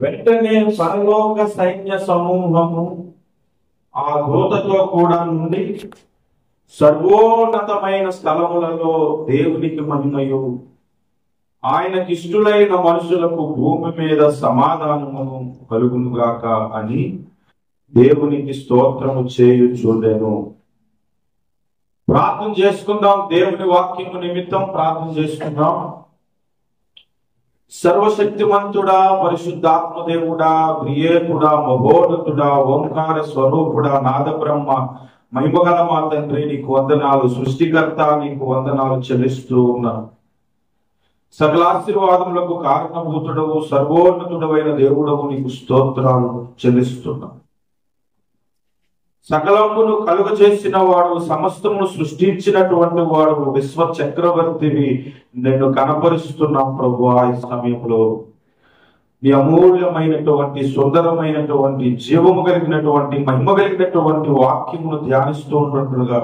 వెంటనే పరలోక సైన్య సమూహము ఆ దూతతో కూడా నుండి సర్వోన్నతమైన స్థలములలో దేవునికి మహిమయు ఆయనకి ఇష్టలైన మనుషులకు భూమి మీద సమాధానమును కలుగునుగాక అని దేవునికి స్తోత్రము చేయుచుండెను. ప్రార్థన చేసుకుందాం. దేవుని వాక్యము నిమిత్తం ప్రార్థన చేసుకుందాం. సర్వశక్తిమంతుడా, పరిశుద్ధాత్మ దేవుడా, ప్రియేకుడా, మహోన్నతుడా, ఓంకార స్వరూపుడా, నాద బ్రహ్మ, మహిమగల మా తండ్రి, నీకు వందనాలు. సృష్టికర్త, నీకు వందనాలు చెల్లిస్తూ ఉన్నాను. సకల ఆశీర్వాదములకు కారణభూతుడవు, సర్వోన్నతుడవైన దేవుడవు, నీకు స్తోత్రాలు చెల్లిస్తున్నాను. సకలమును కలుగ చేసిన వాడు, సమస్తమును సృష్టించినటువంటి వాడు, విశ్వ చక్రవర్తివి, నిన్ను కనపరుస్తున్నాం ప్రభువా. ఈ సమయంలో నీ అమూల్యమైనటువంటి, సుందరమైనటువంటి, జీవము కలిగినటువంటి, మహిమ కలిగినటువంటి వాక్యమును ధ్యానిస్తూ ఉన్నట్లుగా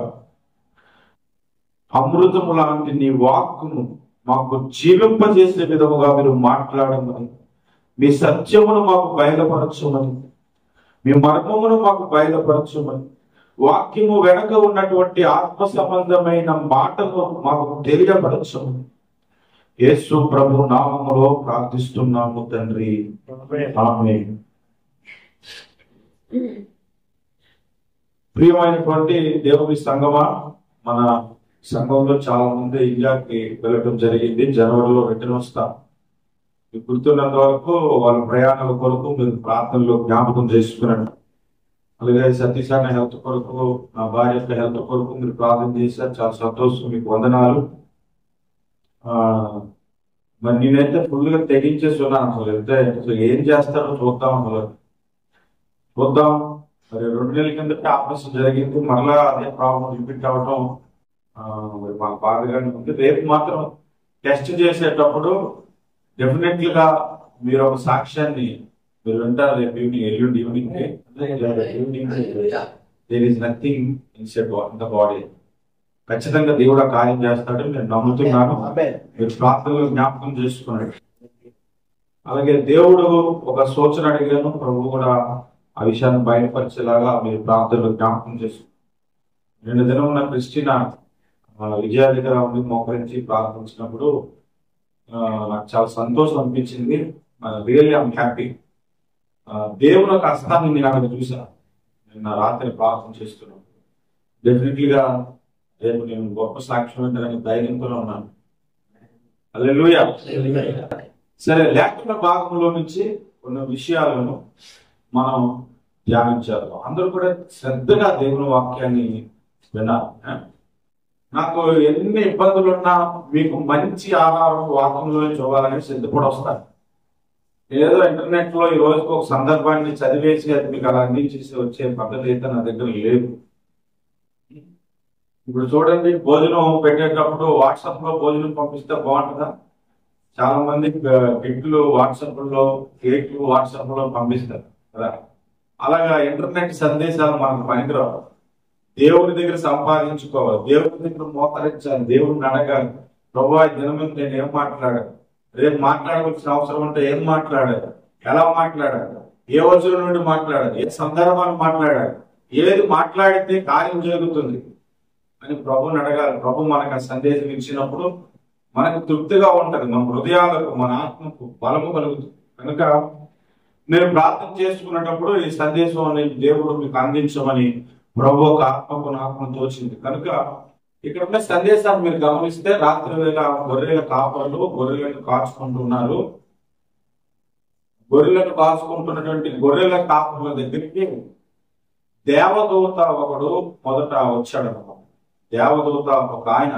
అమృతము లాంటి నీ వాక్కును మాకు జీవింపజేసే విధముగా మీరు మాట్లాడమని, మీ సత్యమును మాకు బయలుపరచమని, మీ మర్మమును మాకు బయలుపరచమని, వాక్యము వెనక ఉన్నటువంటి ఆత్మ సంబంధమైన మాటలు మాకు తెలియపరచమని యేసు ప్రభు నామములో ప్రార్థిస్తున్నాము తండ్రి. ఆమేన్. ప్రియమైనటువంటి దేవుని సంగమా, మన సంఘంలో చాలా మంది ఇండియాకి వెళ్ళటం జరిగింది. జనవరిలో రిటర్న్ వస్తాం. మీకు గుర్తున్నంత వరకు వాళ్ళ ప్రయాణాల కొరకు మీరు ప్రార్థనలో జ్ఞాపకం చేసుకున్నాడు. అలాగే సతీష్ అన్న హెల్త్ కొరకు, నా భార్య యొక్క హెల్త్ కొరకు మీరు ప్రార్థన చేశారు. చాలా సంతోషం, మీకు వందనాలు. మరి నేనైతే ఫుల్గా తెగించేసి ఉన్నాను. అసలు ఏం చేస్తారో చూద్దాం. చూద్దాం. మరి 2 నెలల కిందట ఆపరేషన్ జరిగింది. మరలా అదే ప్రాబ్లం రిపీట్ అవటం మరి మాకు బాధగానే ఉంది. రేపు మాత్రం టెస్ట్ చేసేటప్పుడు డెఫినెట్లీగా మీరు ఒక సాక్ష్యాన్ని మీరు వింటారు. రేపు ఎల్లుండి evening there is nothing inside the body. ఖచ్చితంగా దేవుడు కార్యం చేస్తాడు, నేను నమ్ముతున్నాను. మీరు ప్రార్థనలో జ్ఞాపకం చేసుకున్నాడు. అలాగే దేవుడు ఒక సూచన అడిగాను, ప్రభు కూడా ఆ విషయాన్ని బయటపరిచేలాగా మీరు ప్రార్థనలో జ్ఞాపకం చేసుకున్నారు. 2 దినం ఉన్న క్రిస్టినా విజయ దగ్గర ఉండి మోకరించి ప్రార్థించినప్పుడు నాకు చాలా సంతోషం అనిపించింది. Really I'm happy. దేవుని యొక్క హస్తాన్ని నేను అక్కడ చూసాను. నిన్న రాత్రి ప్రార్థన చేస్తున్నాను. డెఫినెట్లీగా రేపు నేను గొప్ప సాక్ష్యం ఏంటనే ధైర్యంతో ఉన్నాను. హల్లెలూయా. సరే, లేఖన భాగంలో నుంచి కొన్ని విషయాలను మనం ధ్యానించాలి. అందరూ కూడా శ్రద్ధగా దేవుని వాక్యాన్ని వినాలి. నాకు ఎన్ని ఇబ్బందులు ఉన్నా మీకు మంచి ఆహారం వాక్యంలో చూడాలని సిద్ధపడి వస్తాను. ఏదో ఇంటర్నెట్ లో ఈ రోజుకి ఒక సందర్భాన్ని చదివేసి అది మీకు అలా అందించేసి వచ్చే పద్ధతి అయితే నా దగ్గర లేదు. ఇప్పుడు చూడండి, భోజనం పెట్టేటప్పుడు వాట్సాప్ లో భోజనం పంపిస్తే బాగుంటుందా? చాలా మంది కిట్లు వాట్సాప్ లో, కేక్లు వాట్సాప్ లో పంపిస్తారు కదా. అలాగా ఇంటర్నెట్ సందేశాలు మనకు పనికిరావు. దేవుడి దగ్గర సంపాదించుకోవాలి, దేవుడి దగ్గర మోకరించాలి, దేవుడిని అడగాలి. ప్రభువా, ఈ దినం మీద నేను ఏం మాట్లాడాను, రేపు మాట్లాడవలసిన అవసరం ఉంటే ఏం మాట్లాడారు, ఎలా మాట్లాడారు, ఏ వచనం నుండి మాట్లాడారు, ఏ సందర్భాన్ని మాట్లాడారు, ఏది మాట్లాడితే కార్యం జరుగుతుంది అని ప్రభుని అడగాలి. ప్రభు మనకు ఆ సందేశం ఇచ్చినప్పుడు మనకు తృప్తిగా ఉంటది, మన హృదయాలకు, మన ఆత్మకు బలము కలుగుతుంది. కనుక నేను ప్రార్థన చేసుకునేటప్పుడు ఈ సందేశం అనేది దేవుడు మీకు అందించమని ప్రభు ఒక ఆత్మకు తోచింది. కనుక ఇక్కడ ఉన్న సందేశాన్ని మీరు గమనిస్తే, రాత్రి వేళ గొర్రెల కాపర్లు గొర్రెలను కాచుకుంటున్నారు. గొర్రెలను కాచుకుంటున్నటువంటి గొర్రెల కాపర్ల దగ్గరికి దేవదూత ఒకడు మొదట వచ్చాడు. దేవదూత ఒక ఆయన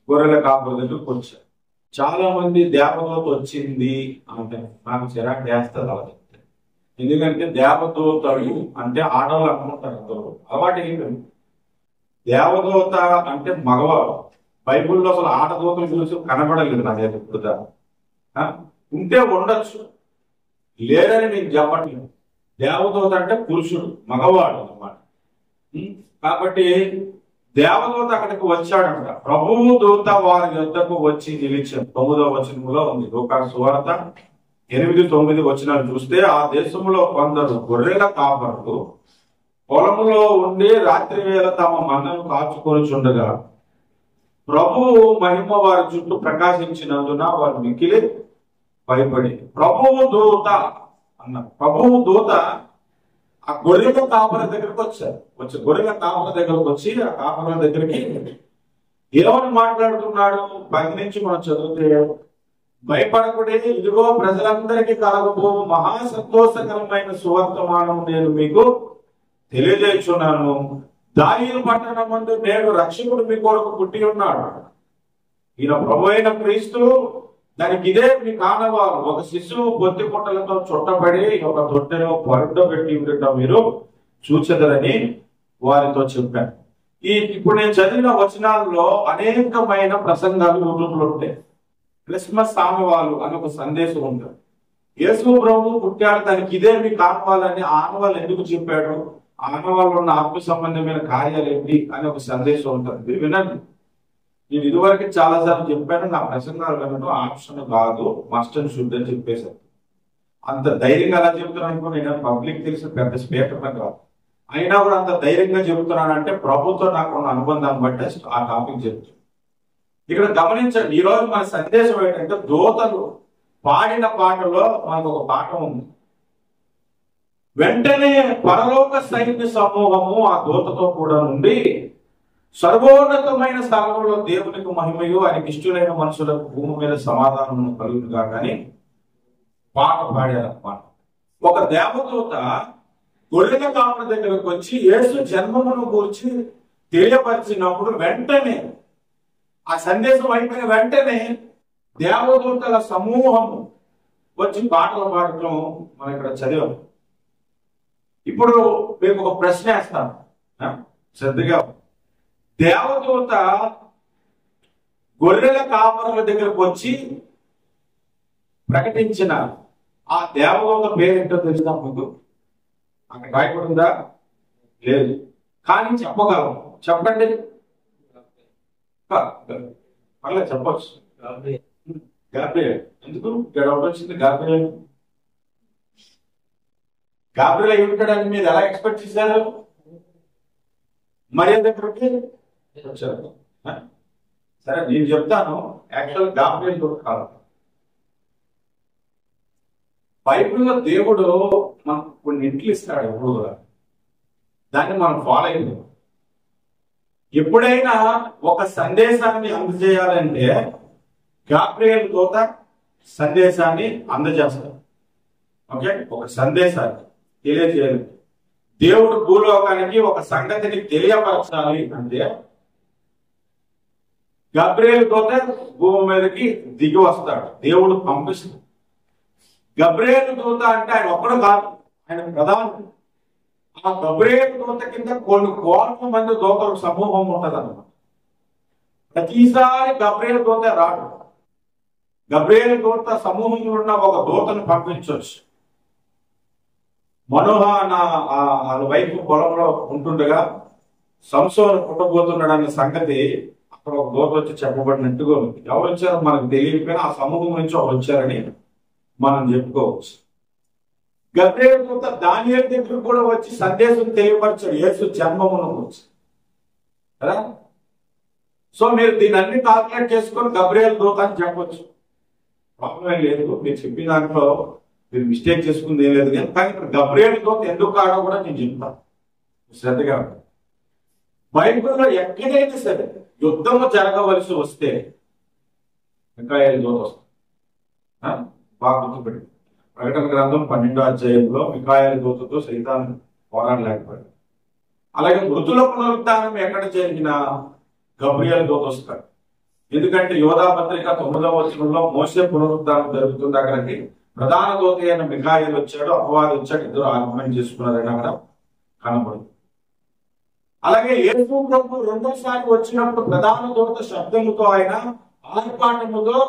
గొర్రెల కాపర్ల దగ్గరికి వచ్చాడు. చాలా మంది దేవదూత వచ్చింది అంటే నాకు చిరాకు చేస్తారు అలా చెప్తే. ఎందుకంటే దేవదూతలు అంటే ఆడవాళ్ళు అనుకుంటారు. అలవాటు ఏంటంటే దేవదూత అంటే మగవాడు. బైబుల్లో అసలు ఆడదూతలు చూసి కనబడలేదు నాకైతే ఇప్పుడు. ఉంటే ఉండొచ్చు, లేదని నేను చెప్పట్లేదు. దేవదూత అంటే పురుషుడు, మగవాడు అన్నమాట. కాబట్టి దేవదూత అక్కడికి వచ్చాడంట. ప్రభువు దూత వారి యొద్దకు వచ్చి నిలిచాడు. 9వ వచనంలో ఉంది. లూకా సువార్త 8-9 వచనాలు చూస్తే, ఆ దేశంలో కొందరు గొర్రెల కాపరులు పొలంలో ఉండి రాత్రి వేళ తమ మందను కాచుకొనిచుండగా ప్రభువు మహిమ వారి చుట్టూ ప్రకాశించినందున వారు మిక్కిలి భయపడి ప్రభువు దూత ప్రభువు దూత ఆ గొర్రెల కాపర దగ్గరికి వచ్చి గొర్రెల కాపర దగ్గరకు వచ్చి ఆ కాపర దగ్గరికి ఏమని మాట్లాడుతున్నాడు 10 నుంచి మనం చదివితే, భయపడకుడే, ఇదిగో ప్రజలందరికీ కలగబో మహా సంతోషకరమైన సువర్తమానం నేను మీకు తెలియజేస్తున్నాను. దావీదు పట్టణమందు నేడు రక్షకుడు మీ కొరకు పుట్టి ఉన్నాడు. ఈయన ప్రభు అయిన క్రీస్తు. దానికి ఇదే మీ కానవారు. ఒక శిశువు బొత్తి పుట్టలతో చుట్టబడి ఒక తొట్టెలో పెట్టి ఉండటం మీరు చూచెదరని వారితో చెప్పాను. ఇప్పుడు నేను చదివిన వచనాల్లో అనేకమైన ప్రసంగాలు యూట్యూబ్లో ఉంటాయి. క్రిస్మస్ ఆనవాలు అని ఒక సందేశం ఉంటుంది. యేసు ప్రభు పుట్టాడు, దానికి ఇదే మీ కానవాలని ఆనవాళ్ళు ఎందుకు చెప్పాడు, ఆనవాళ్ళు ఉన్న ఆత్మ సంబంధమైన కార్యాలు ఏంటి అని ఒక సందేశం ఉంటుంది. వినండి. నేను ఇదివరకు చాలాసార్లు చెప్పాను, నా ప్రసంగాలు వినడం ఆప్షన్ కాదు, మస్ట్ అండ్ షుడ్ అని చెప్పేశాను. అంత ధైర్యంగా అలా చెప్తున్నాను అనుకో, నేను పబ్లిక్ తెలిసిన పెద్ద స్పీకర్ కాదు. అయినా కూడా అంత ధైర్యంగా చెబుతున్నానంటే ప్రభుత్వం నాకు ఉన్న అనుబంధాన్ని బట్టి ఆ టాపిక్ చెప్తాను. ఇక్కడ గమనించండి, ఈ రోజు మన సందేశం ఏంటంటే, దూతలు పాడిన పాటలో మనకు ఒక పాట ఉంది. వెంటనే పరలోక సైన్య సమూహము ఆ దూతతో కూడా నుండి సర్వోన్నతమైన స్థలంలో దేవునికి మహిమయు ఆయనకి ఇష్టలైన మనుషులకు భూమి మీద సమాధానం కలుగుగా కానీ పాట పాడారన్నమాట. ఒక దేవదూత గొర్రెల కాపరి దగ్గరకు వచ్చి యేసు జన్మమును గురించి తెలియపరిచినప్పుడు వెంటనే ఆ సందేశం అయిపోయిన వెంటనే దేవదూతల సమూహము వచ్చి పాటలు పాడటం మనం ఇక్కడ చదివాం. ఇప్పుడు మీకు ఒక ప్రశ్న వేస్తాను, శ్రద్ధగా. దేవదూత గొర్రెల కాపరుల దగ్గరకు వచ్చి ప్రకటించిన ఆ దేవదూత పేరేంటో తెలుసా మీకు? అక్కడ రాయబడిందా? లేదు, కానీ చెప్పగలం. చెప్పండి. పర్లేదు, చెప్పచ్చు. గాబ్రియల్. ఎందుకు ఇక్కడ వచ్చింది గాబ్రియల్? గాబ్రియల్ అయి ఉంటాడని మీరు ఎలా ఎక్స్పెక్ట్ చేశారు? మరియ దగ్గరికి వచ్చారు. సరే, నేను చెప్తాను. యాక్చువల్ గాబ్రియల్ కాదు. బైబిల్లో దేవుడు మనకు కొన్ని ఇంట్లు ఇస్తాడు ఎప్పుడు కూడా, దాన్ని మనం ఫాలో అయ్యింది. ఎప్పుడైనా ఒక సందేశాన్ని అందజేయాలంటే గాబ్రియల్ దూత సందేశాన్ని అందజేస్తాడు. ఓకే, ఒక సందేశాన్ని తెలియజేయాలి. దేవుడు భూలోకానికి ఒక సంగతిని తెలియపరచాలి అంటే గబ్రియల్ దూత భూమి మీదకి దిగి వస్తాడు, దేవుడు పంపిస్తాడు. గబ్రియల్ దూత అంటే ఆయన ఒక్కడు కాదు, ఆయన ప్రధానం. ఆ గబ్రియల్ దూత కింద కొన్ని కోట్ల మంది దూతల సమూహం ఉంటది అన్నమాట. ప్రతిసారి గబ్రియల్ దూత రాడు. గబ్రియల్ దూత సమూహంలో ఉన్న ఒక దూతను పంపించవచ్చు. మనోహ వైపు పొలంలో ఉంటుండగా సంసోను పుట్టబోతున్నాడు అనే సంగతి అక్కడ ఒక దూత వచ్చి చెప్పబడినట్టుగా ఉంది. ఎవరు వచ్చారో మనకు తెలియకపోయినా ఆ సమూహం నుంచి వచ్చారని మనం చెప్పుకోవచ్చు. గబ్రియల్ దూత దానియేలు దగ్గర కూడా వచ్చి సందేశం తెలియపరచాడు, యేసు జన్మమును గురించి కదా. సో మీరు దీన్ని అన్ని కాల్కులేట్ చేసుకొని గబ్రియల్ దూత అని చెప్పొచ్చు, ప్రాబ్లం లేదు. మీరు చెప్పిన దాంట్లో మీరు మిస్టేక్ చేసుకుంది ఏం లేదు. కానీ ఇక్కడ గబ్రియల్ దూత ఎందుకు కాడో కూడా నేను చెప్తాను, శ్రద్ధగా. బైబిల్లో ఎక్కడైనా సరే యుద్ధము జరగవలసి వస్తే మిఖాయేలు దూత వస్తుంది. బాగా గుర్తుపెట్టి, ప్రకటన గ్రంథం 12వ అధ్యాయంలో మిఖాయేలు దూతతో సైతాను పోరాడలేకపోయాడు. అలాగే మృతుల పునరుద్ధానం ఎక్కడ జరిగినా గబ్రియల్ దూత వస్తాడు. ఎందుకంటే యోధా పత్రిక 9వ వచనంలో మోసే పునరుద్ధానం జరుగుతుంది. అక్కడికి ప్రధాన దూత అయిన మిఖాయేలు వచ్చాడు, అపవాది వచ్చాడు, ఇద్దరు ఆర్గ్యుమెంట్ చేసుకున్నారని అక్కడ కనబడుతుంది. అలాగే యేసు ప్రభు రెండోసారి వచ్చినప్పుడు ప్రధాన దూత శబ్దముతో ఆయన ఆర్పాటముతో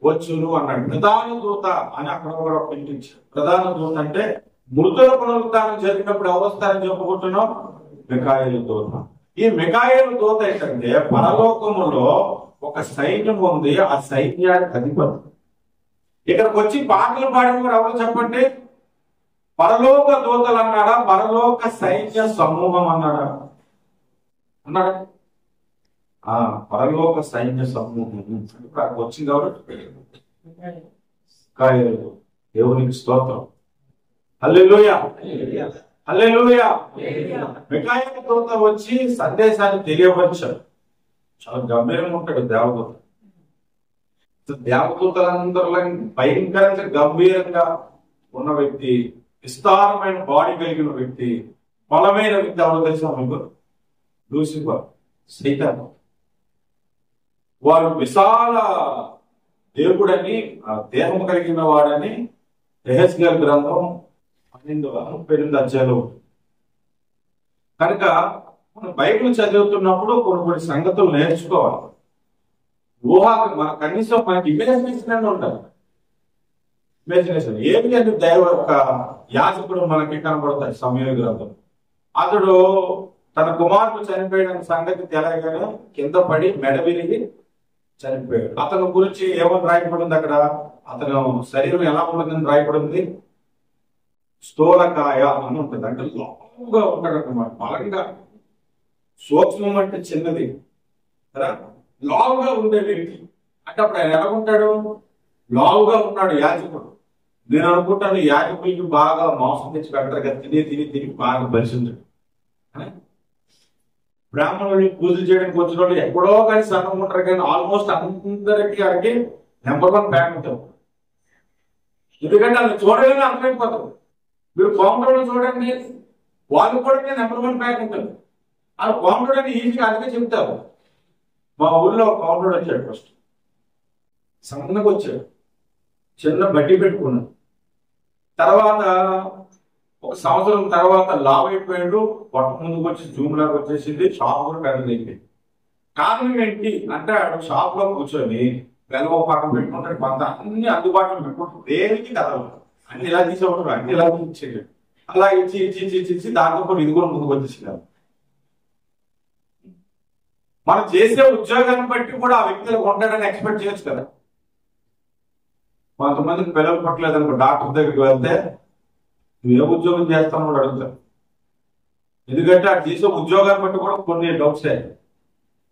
వచ్చును అన్నాడు. ప్రధాన దూత అని అక్కడ కూడా పెట్టించారు. ప్రధాన దూత అంటే మృతుల పునరుద్ధానం జరిగినప్పుడు అవస్థాన్ని చెప్పుకుంటున్నాం మిఖాయేలు దూత. ఈ మిఖాయేలు దూత ఏంటంటే పరలోకములో ఒక సైన్యం ఉంది, ఆ సైన్యానికి అధిపతి. ఇక్కడికి వచ్చి పాటలు పాడిన కూడా ఎవరు చెప్పండి? పరలోక దూతలు అన్నాడా, పరలోక సైన్య సమూహం అన్నాడా? అన్నాడా? పరలోక సైన్య సమూహం అక్కడికి వచ్చింది ఎవరు? దేవునికి స్తోత్రం. హల్లెలూయా, హల్లెలూయా. మిఖాయేలు దూత వచ్చి సందేశాన్ని తెలియవచ్చాడు. చాలా గంభీరంగా ఉంటాడు దేవదూత. దేవదూతలందరిలో భయంకరంగా గంభీరంగా ఉన్న వ్యక్తి, విస్తారమైన బాడీ కలిగిన వ్యక్తి, బలమైన వ్యక్తి ఎవరు తెలుసా మీకు? లూసిఫర్, సైతాను. వారు విశాల దేవుడని, దేహం కలిగిన వాడని యెహెజ్కేలు గ్రంథం 12 అధ్యాయాలు. కనుక మనం బైబిల్ చదువుతున్నప్పుడు కొన్ని సంగతులు నేర్చుకోవాలి. మన కనీసం మనకి ఇమాజినేషన్ ఉండాలి. ఇమాజినేషన్ ఏమి అని దైవ యొక్క యాజకుడు మనకి కనబడతాయి. సమూయేలు గ్రంథం అతడు తన కుమారుడు చనిపోయిన సంగతి తెలియగానే కింద పడి మెడ విరిగి చనిపోయాడు. అతని గురించి ఏమని రాయబడింది అక్కడ? అతను శరీరం ఎలా ఉంటుందని రాయబడింది? స్థూలకాయ అని ఉంటుంది. అంటే లావుగా ఉంటాడు అన్నమాట, బలంగా. సూక్ష్మం అంటే చిన్నది కదా, లావుగా ఉండే వ్యక్తి. అంటే అప్పుడు ఆయన ఎలా ఉంటాడు? లావుగా ఉన్నాడు యాజకుడు. నేను అనుకుంటాను యాజకుడికి బాగా మాంసం తెచ్చి పెడతారు కదా, తిని బాగా పరిశుద్ధుడు. బ్రాహ్మణులు పూజలు చేయడానికి వచ్చిన వాళ్ళు ఎక్కడో కానీ సన్నం ఉంటారు, కానీ ఆల్మోస్ట్ అందరికీ అడిగి నెంబర్ 1 బ్యాంక్ ఉంటారు. ఎందుకంటే అది చూడగానే అర్థమైపోతారు. మీరు కోమటోళ్ళు చూడండి, వాళ్ళు కూడా నెంబర్ 1 బ్యాంక్ ఉంటుంది. అది కోమటోడు అని ఈజీగా అందుకే చెప్తారు. మా ఊళ్ళో కోమటోడు వచ్చాడు. ఫస్ట్ సన్నగా వచ్చాడు, చిన్న బడ్డీ పెట్టుకున్నాడు. తర్వాత 1 సంవత్సరం తర్వాత లావ్ అయిపోయాడు, పొట్ట ముందుకు వచ్చి జూమ్ లాగా వచ్చేసింది, షాప్ కూడా పెద్దదైంది. కారణం ఏంటి అంటే ఆడు షాప్ లో కూర్చొని వెలవ పాఠం పెట్టుకుంటాడు, కొంత అన్ని అందుబాటులో పెట్టుకుంటాడు, దేనికి కదలదు. అన్ని ఇలా తీసేవాడు, అన్ని ఇలా ఇచ్చేది. అలా ఇచ్చి దాంతో పాటు ఇది కూడా ముందుకు వచ్చేసినారు. మనం చేసే ఉద్యోగాన్ని బట్టి కూడా ఆ వ్యక్తులు ఉంటాడని ఎక్స్పెక్ట్ చేయొచ్చు కదా. కొంతమందికి పిల్లలు పట్టలేదనుకో, డాక్టర్ దగ్గరికి వెళ్తే నువ్వు ఏ ఉద్యోగం చేస్తావు అడుగుతారు. ఎందుకంటే అటు చేసే ఉద్యోగాన్ని బట్టి కూడా కొన్ని డౌట్స్ అయ్యాయి.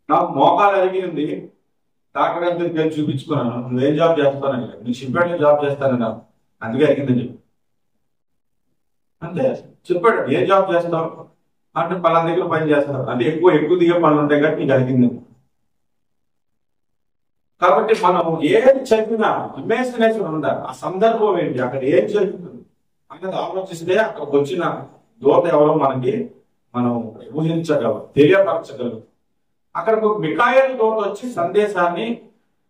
నాకు మోకాలు అరిగింది, డాక్టర్ గారి దగ్గరికి వెళ్ళి చూపించుకున్నాను. నువ్వేం జాబ్ చేస్తానని, నేను చెప్పాడు జాబ్ చేస్తానన్నా, అందుకే అరిగిందని చెప్పి. అంతే చెప్పాడు. ఏ జాబ్ చేస్తావు అంటే పలానా దగ్గర పని చేస్తారు, అంటే ఎక్కువ దిగే పనులు ఉంటాయి కాబట్టి నీకు అడిగింది. కాబట్టి మనం ఏం చదివినా ఇమాజినేషన్ ఉండాలి. ఆ సందర్భం ఏంటి, అక్కడ ఏం జరుగుతుంది అనేది ఆలోచిస్తే అక్కడికి వచ్చిన దూత ఎవరో మనం ఊహించగలం, తెలియపరచగలం. అక్కడికి మిఖాయేలు దూత వచ్చి సందేశాన్ని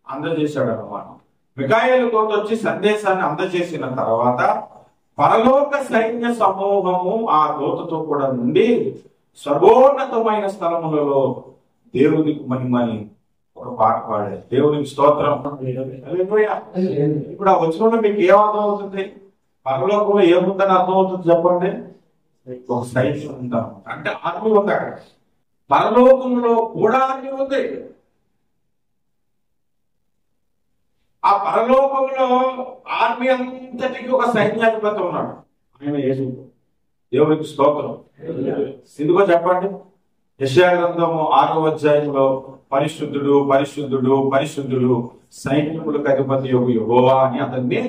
అందజేశాడు అన్నమాట. మిఖాయేలు దూత వచ్చి సందేశాన్ని అందజేసిన తర్వాత పరలోక సైన్య సమూహము ఆ దూతతో కూడా నుండి సర్వోన్నతమైన స్థలములలో దేవునికి మహిమని ఒక పాట పాడారు. దేవునికి స్తోత్రం. ఇప్పుడు ఆ వచ్చిన మీకు ఏం అర్థం అవుతుంది? పరలోకంలో ఏముందని అర్థం అవుతుంది చెప్పండి? ఒక సైన్యం ఉంటాం, అంటే ఆర్మీ ఉంది అక్కడ. పరలోకంలో కూడా ఆర్మీ ఉంది. ఆ పరలోకంలో ఆర్మీ అంతటికి ఒక సైన్యాధిపతి ఉన్నాడు, ఆయన యేసు. దేవునికి స్తోత్రం. ఎందుకో చెప్పండి? యెషయా గ్రంథము 6వ అధ్యాయంలో పరిశుద్ధుడు పరిశుద్ధుడు పరిశుద్ధుడు సైన్యములకు అధిపతి యెహోవా అని అతన్ని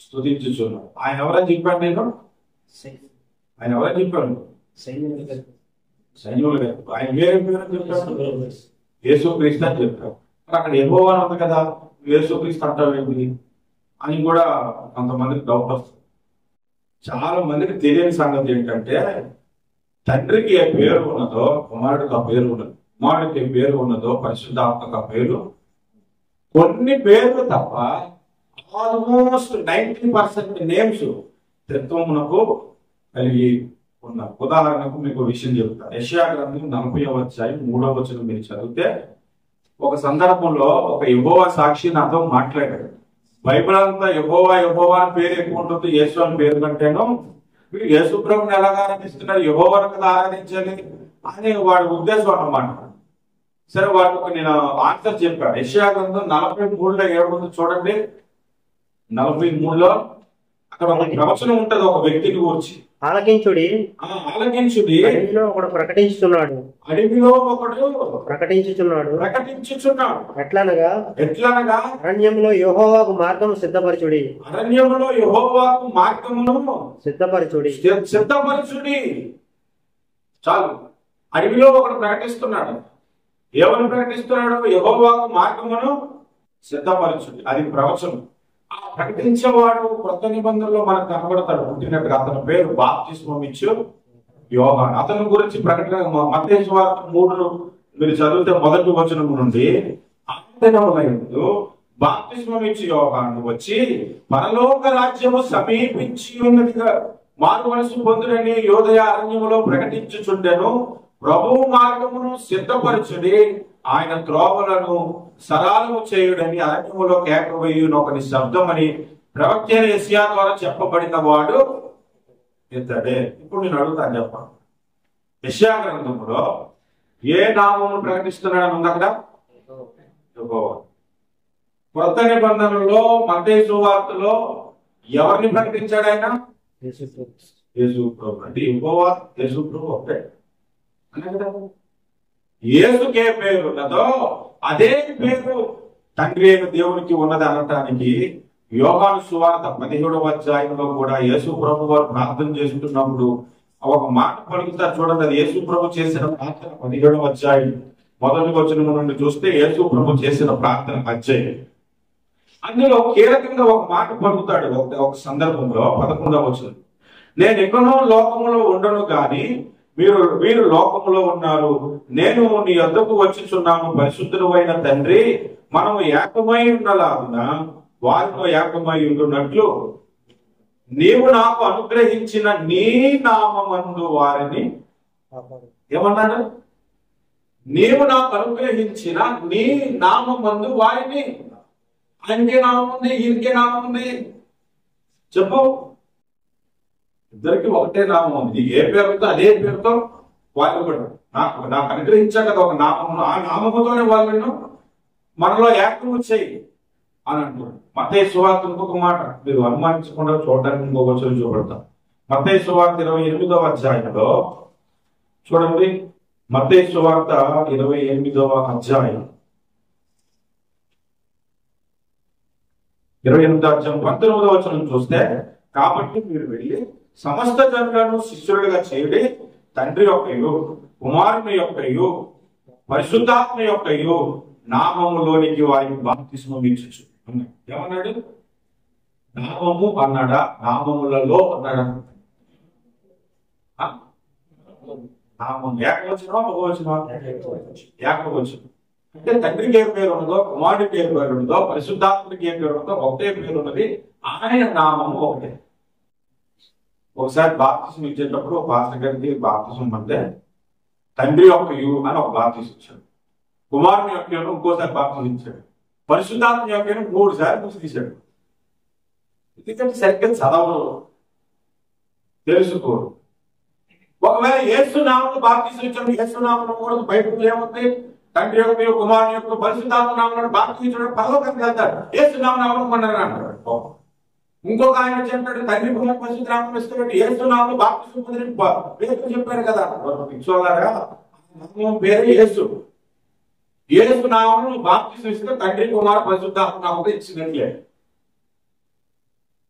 స్తుతించుచున్నాడు. ఆయన ఎవరని చెప్పాడు? ఆయన ఎవరని చెప్పాడు? సైన్యులు. ఆయన వేరే పేరని చెప్పాడు, యేసుక్రీస్తు అని చెప్పాడు. అక్కడ యెహోవా ఉంది కదా, యేసుక్రీస్తు అంటావు ఏంటి అని కూడా కొంతమందికి డౌట్ వస్తుంది. చాలా మందికి తెలియని సంగతి ఏంటంటే, తండ్రికి ఏ పేరు ఉన్నదో కుమారుడికి ఆ పేరు ఉన్నది, కుమారుడికి ఏ పేరు ఉన్నదో పరిశుద్ధాత్మక పేరు. కొన్ని పేర్లు తప్ప ఆల్మోస్ట్ 90% నేమ్స్ త్రిత్వమునకు కలిగి ఉన్నారు. ఉదాహరణకు మీకు విషయం చెప్తాను. యెషయా గ్రంథం 40వ అధ్యాయం 3వ వచనం మీరు చదివితే, ఒక సందర్భంలో ఒక యెహోవా సాక్షి నాతో మాట్లాడాడు. బైబిల్ అంతా యెహోవా యెహోవా అని పేరు ఎక్కువ ఉంటుంది, యేసు అని పేరు కంటేను. వీడు యేసు ప్రభువుని ఎలాగ ఆరాధిస్తున్నారు, యెహోవాను కదా ఆరాధించాలి అని వాడి ఉద్దేశం అన్నమాట. సరే, వాడికి నేను ఆన్సర్ చెప్పాను. యెషయా గ్రంథం 43లో ఏముంది చూడండి. 43లో అక్కడ ఒక ప్రవచనం ఉంటది ఒక వ్యక్తిని గురించి. ఆలకించుడి, ఆలకించుడి, అడవిలో ఒకడు ప్రకటించుతున్నాడు, అడవిలో ఒకడు ప్రకటించుచున్నాడు. ఎట్లనగా అరణ్యంలో యెహోవాకు మార్గము సిద్ధపరచుడి, అరణ్యంలో యెహోవాకు మార్గమును సిద్ధపరచుడి. చాలు. అడవిలో ఒకడు ప్రకటిస్తున్నాడు. ఎవరు ప్రకటిస్తున్నాడు? యెహోవాకు మార్గమును సిద్ధపరచుడి. అది ప్రవచనం. ఆ ప్రకటించేవాడు కొత్త నిబంధనలో మనకు కనబడతాడు. పుట్టినట్టుగా అతని పేరు బాప్తిస్మం ఇచ్చు యోహాను. అతని గురించి ప్రకటన మత్తయి సువార్త 3 మీరు చదివితే మొదటి వచనం నుండి ఆదినములందు బాప్తిస్మం ఇచ్చు యోహాను వచ్చి పరలోక రాజ్యము సమీపించి ఉన్నదిగా మారు మనసు పొందుడని యోదయ అరణ్యములో ప్రకటించుచుండెను. ప్రభువు మార్గమును సిద్ధపరచుడి, ఆయన త్రోవలను సరళము చేయుడని అరణ్యములో కేకవేయును ఒకని శబ్దం అని ప్రవక్త యెషయా ద్వారా చెప్పబడిన వాడు ఇతడే. ఇప్పుడు నేను అడుగుతాను, చెప్పండి. యెషయా గ్రంథములో ఏ నామమును ప్రకటిస్తున్నాడని ఉంది అక్కడ? యెహోవా. కొత్త నిబంధనలో మత్తయి సువార్తలో ఎవరిని ప్రకటించాడు ఆయన? యేసు ప్రభు. అంటే యెహోవా యేసు ప్రభు ఒకటే. యేసుకే పేరు ఉన్నదో అదే పేరు తండ్రి అయిన దేవునికి ఉన్నది అనటానికి యోహాను సువార్త 17వ అధ్యాయంలో కూడా యేసు ప్రభు వారు ప్రార్థన చేస్తున్నప్పుడు ఒక మాట పలుకుతారు చూడండి. అది యేసు ప్రభు చేసిన ప్రార్థన 17వ అధ్యాయం మొదటి వచనం నుండి చూస్తే యేసు ప్రభు చేసిన ప్రార్థన అధ్యాయం. అందులో కీలకంగా ఒక మాట పలుకుతాడు. ఒక సందర్భంలో 11వ వచనం, నేను ఎక్కడో లోకములో ఉండను గాని మీరు లోకములో ఉన్నారు, నేను నీ యొద్దకు వచ్చుచున్నాను. పరిశుద్ధుడు అయిన తండ్రి, మనము ఏకమై ఉన్నలాగున వారితో ఏకమై ఉంటున్నట్లు నీవు నాకు అనుగ్రహించిన నీ నామమందు వారిని ఏమన్నాడు? నీవు నాకు అనుగ్రహించిన నీ నామమందు వారిని. ఆయనకే నామం ఉంది, ఈయనకే నామం ఉంది. చెప్పు. ఇద్దరికి ఒకటే నామం ఉంది. ఏ పేరుతో అదే పేరుతో వాళ్ళు కూడా నాకు అనుగ్రహించా కదా ఒక నామము, ఆ నామముతోనే వాళ్ళను మనలో ఏకము చేయి అని అంటున్నాడు. మత్తయి సువార్త ఇంకొక మాట మీరు అనుమానించకుండా చూడడానికి ఇంకొక వచనం చూపెడతాం. మత్తయి సువార్త 28వ అధ్యాయంలో చూడండి. మత్తయి సువార్త 28వ అధ్యాయం 28వ అధ్యాయం 19వ వచనం చూస్తే, కాబట్టి మీరు వెళ్ళి సమస్త జనులను శిష్యులుగా చేయుడి, తండ్రి యొక్కయు కుమారుని యొక్కయు పరిశుద్ధాత్మ యొక్కయు నామములోనికి వారికి బాప్తిస్మం ఇచ్చుచు. ఏమన్నాడు? నామము అన్నాడా? నామములలో అన్నాడా? నామం ఏకవచనమా బహువచనమా? ఏకవచనం. అంటే తండ్రికి ఏ పేరు ఉన్నదో, కుమారుడికి ఏ పేరు ఉన్నదో, పరిశుద్ధాత్మకి ఏ పేరు ఉన్నదో ఒకటే పేరు ఉన్నది. ఆయన నామము ఒకటే. ఒకసారి బాప్తిసం ఇచ్చేటప్పుడు ఒక పాస్టర్ గారికి బాప్తిసం అంటే తండ్రి యొక్క యు అని ఒక బాప్తిసం ఇచ్చాడు, కుమారుని యొక్క ఇంకోసారి బాప్తిసం ఇచ్చాడు, పరిశుద్ధాత్మ యొక్క 3 సార్లు తీశాడు. ఎందుకంటే సరిగ్గా చదవరు, తెలుసుకోరు. ఒకవేళ యేసు నామములో బాప్తిసం ఇచ్చాడు, యేసు నామములో కూడా బైబిల్ ఏముంది? తండ్రి యొక్క కుమారుని యొక్క పరిశుద్ధాత్మ నామములో బాప్తిసం ఇచ్చాడు, పరలోకానికి వెళ్తాడు. యేసు నామములో అంటాడు. ఇంకొక ఆయన చెప్పాడు, తండ్రి కుమారు పరిశుద్ధాత్మ ఇస్తాడు, యేసు నామములో బాప్తిసం పొందిన పేరు చెప్పారు కదా. పేరు యేసు. యేసు నామములో బాప్తిసం ఇస్తే తండ్రి కుమారు పరిశుద్ధాత్మ నామములో ఇచ్చినట్లే.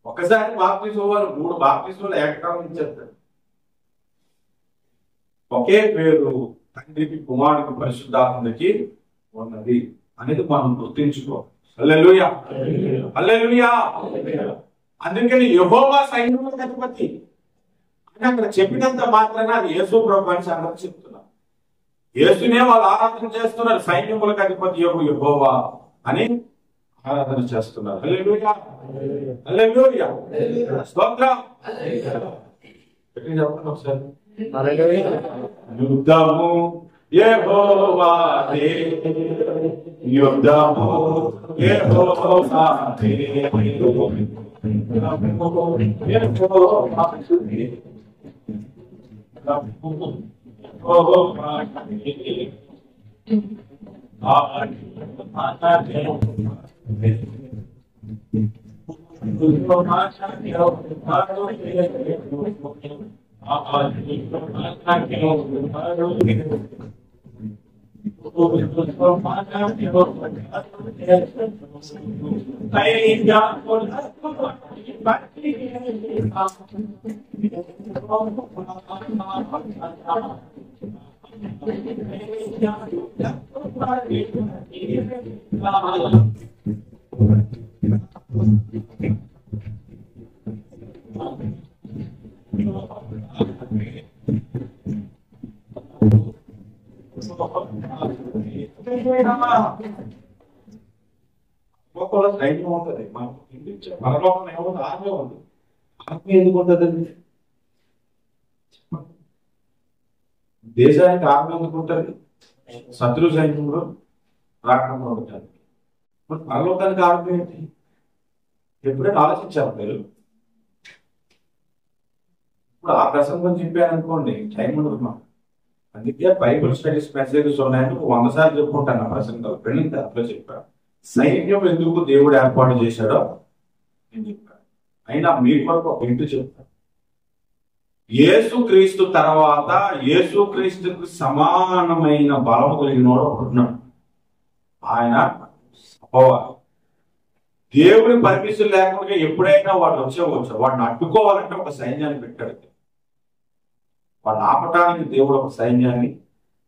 ఒకసారి బాప్తిసం వారు 3 బాప్తిసంలో ఏకకాలం ఇచ్చేస్తారు. ఒకే పేరు తండ్రికి కుమారుడికి పరిశుద్ధాత్మకి ఉన్నది అనేది మనం గుర్తించుకో. హల్లెలూయా, హల్లెలూయా. అందుకని యెహోవా సైన్యములకు అధిపతి అని అక్కడ చెప్పినంత మాత్రాన అది యేసు ప్రభు అని సంగతి చెప్తున్నారు. యేసునే వాళ్ళు ఆరాధన చేస్తున్నారు. సైన్యములకు అధిపతి యెహోవా అని ఆరాధన చేస్తున్నారు. హల్లెలూయా, హల్లెలూయా, స్తోత్రం. చెప్పండి ఒకసారి. యుద్ధము యెహోవాదే, యుద్ధము యెహోవాదే, సైన్యం ఉంటుంది మనకు పరలోకం ఏముంది ఆత్మ ఉంది ఆత్మ ఎందుకు ఉంటుందండి దేశానికి ఆత్మ ఎందుకు ఉంటుంది శత్రు సైన్యంలో రాకుండా ఉంటుంది మరి పరలోకానికి ఆత్మ ఏంటి ఎప్పుడైనా ఆలోచించారు మీరు ఇప్పుడు ఆ ప్రసంగం చెప్పాను అనుకోండి టైం ఉండదు మాకు అందుకే బైబుల్ స్టడీస్ మెసేజెస్ ఉన్నాయని 100 సార్లు చెప్పుకుంటాను ఆ ప్రసంగాలు పెళ్ళిన దాంట్లో చెప్పాను సైన్యం ఎందుకు దేవుడు ఏర్పాటు చేశాడో నేను చెప్పాను అయినా మీ కొరకు ఒక ఇంటి చెప్తాను యేసు క్రీస్తు తర్వాత యేసు క్రీస్తుకు సమానమైన బలము కలిగినోడు ఒకడున్నాడు ఆయన అపవాది దేవుని పర్మిషన్ లేకుండా ఎప్పుడైనా వాడు వచ్చేవచ్చు వాడిని అడ్డుకోవాలంటే ఒక సైన్యాన్ని పెట్టాడు వాడిని ఆపటానికి దేవుడు ఒక సైన్యాన్ని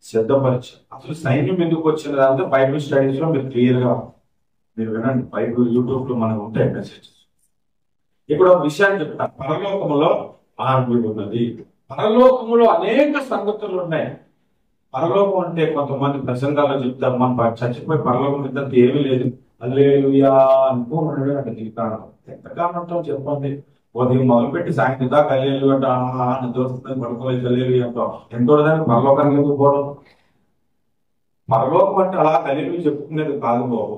సిద్ధపరిచాడు అసలు సైన్యం ఎందుకు వచ్చింది అంటే బైబిల్ స్టడీస్ లో మీరు క్లియర్ గా మీరు వినండి బైబిల్ యూట్యూబ్ లో మనకు ఉంటాయి మెసేజెస్ ఇక్కడ ఒక విషయాన్ని చెప్తాను పరలోకములో ఆర్మీడ్ ఉన్నది పరలోకములో అనేక సంగతులు ఉన్నాయి పరలోకం అంటే కొంతమంది ప్రసంగాల్లో చెప్తారు మనం చచ్చిపోయి పరలోకం ఇద్దంత ఏమీ లేదు హల్లెలూయా అనుకోమన్నాడు అంటే దిగుతాను ఎంతకాలంతో చెప్పండి ఉదయం మొదలుపెట్టి సాయంత్రం దాకా హల్లెలూయా అంటే దోస్తుంది పడుకోలేదు హల్లెలూయా అంటాం ఎంతో దానికి పరలోకానికి ఎందుకు పోవడం పరలోకం అంటే అలా హల్లెలూయా చెప్పుకునేది కాదు బాబు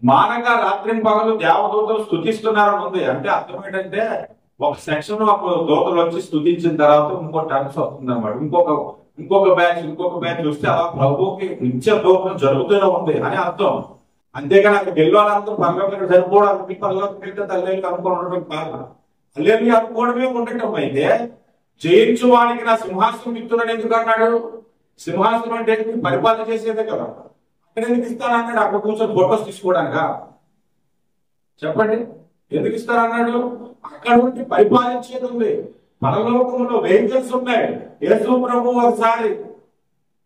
మానగా రాత్రి పగలు దేవదూతలు స్తుతిస్తున్నారని ఉంది అంటే అర్థం ఏంటంటే ఒక సెక్షన్ ఒక దూతలు వచ్చి స్తుతించిన తర్వాత ఇంకో టర్న్స్ వస్తుంది అన్నమాట ఇంకొక బ్యాచ్ చూస్తే అలా ప్రభువుకి నిత్య దూతం జరుగుతూనే ఉంది అని అర్థం అంతేగాని అక్కడ గెలవాలంతా పరలోకానికి సరిపోవడానికి పరలోకి వెళ్తే తల్లి అనుకోవడం కాదు తల్లి అనుకోవడమే ఉండటం అయితే జయించువానికి నా సింహాసనం ఇస్తున్నాను ఎందుకు అన్నాడు సింహాసనం అంటే పరిపాలన చేసేదే కదా అక్కడ ఎందుకు ఇస్తానన్నాడు అక్కడ కూర్చొని ఫోటోస్ తీసుకోవడానికా చెప్పండి ఎందుకు ఇస్తారన్నాడు అక్కడ ఉండి పరిపాలించేది ఉంది పరలోకంలో వెహికల్స్ ఉన్నాయి యేసు ప్రభు ఒకసారి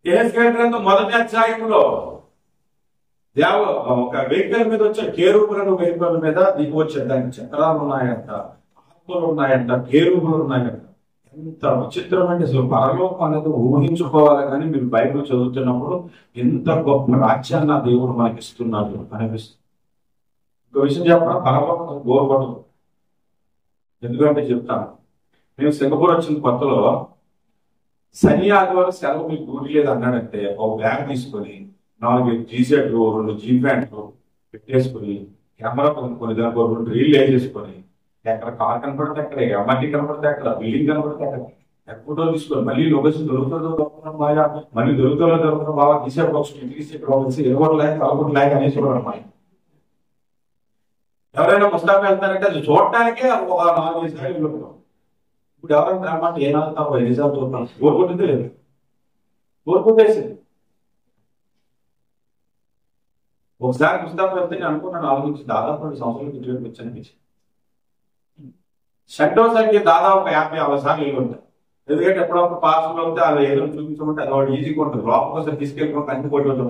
యెహెజ్కేలు గ్రంథం 1వ అధ్యాయంలో ఒక వెహికల్ మీద వచ్చే కేరూబులను వెహికల్ మీద దిగి వచ్చే దానికి చక్రాలు ఉన్నాయంట ఆత్మలు ఉన్నాయంట కేరూబులు ఉన్నాయంట ఎంత విచిత్రమైన అసలు పరలోకం అనేది ఊహించుకోవాలి కానీ మీరు బైబిల్ చదువుతున్నప్పుడు ఎంత గొప్ప రాజ్యాన్ని దేవుడు మనకి ఇస్తున్నాడు అనిపిస్తుంది ఇంకో విషయం చెప్పడం పరలోకం గోరపడదు ఎందుకంటే చెప్తాను మేము సింగపూర్ వచ్చిన కొత్తలో శని ఆదివారం సెలవు మీకు డ్యూటీ లేదు అన్నాడంటే ఒక బ్యాగ్ తీసుకొని 4 జీసెట్లు 2 జీ ప్యాంట్లు పెట్టేసుకొని కెమెరా కొనుక్కొని దానికి 2 రీల్ వేసేసుకొని ఎక్కడ కార్ కనపడితే అక్కడ ఎంఆర్టీ కనపడితే అక్కడ బిల్డింగ్ కనపడితే అక్కడ ఫోటో తీసుకొని మళ్ళీ లొకేషన్ దొరుకుతుందో బాగా మళ్ళీ దొరుకుతుందో బాగా తీసేసుకోవచ్చు ఇంటికి ఎరువులు లేక అలగొట్టు లేక అనేసి అన్నమాట ఎవరైనా ముస్తాబు వెళ్తారంటే అది చూడటానికే ఒక 4-5 సార్లు ఇప్పుడు ఎవరైనా రమ్మంటే ఏనాడుతావు 5 సార్లు చూద్దాం కోరుకుంటుందే లేదు కోరుకుంటేసింది ఒకసారి ముస్తాబు వెళ్తే నేను అనుకున్నాను ఆలోచించి దాదాపు 2 సంవత్సరాలు ఇటువంటి వచ్చాను షట్టో సంఖ్య దాదాపు 50 సార్లు వెళ్ళి ఉంటాయి ఎందుకంటే ఎప్పుడప్పుడు పార్సల్ అవుతే అది ఏదో చూపించమంటే అది వాడు ఈజీగా ఉంటుంది లోపల కోసం తీసుకెళ్ళిపోయి అన్ని కొట్టుకుంటాం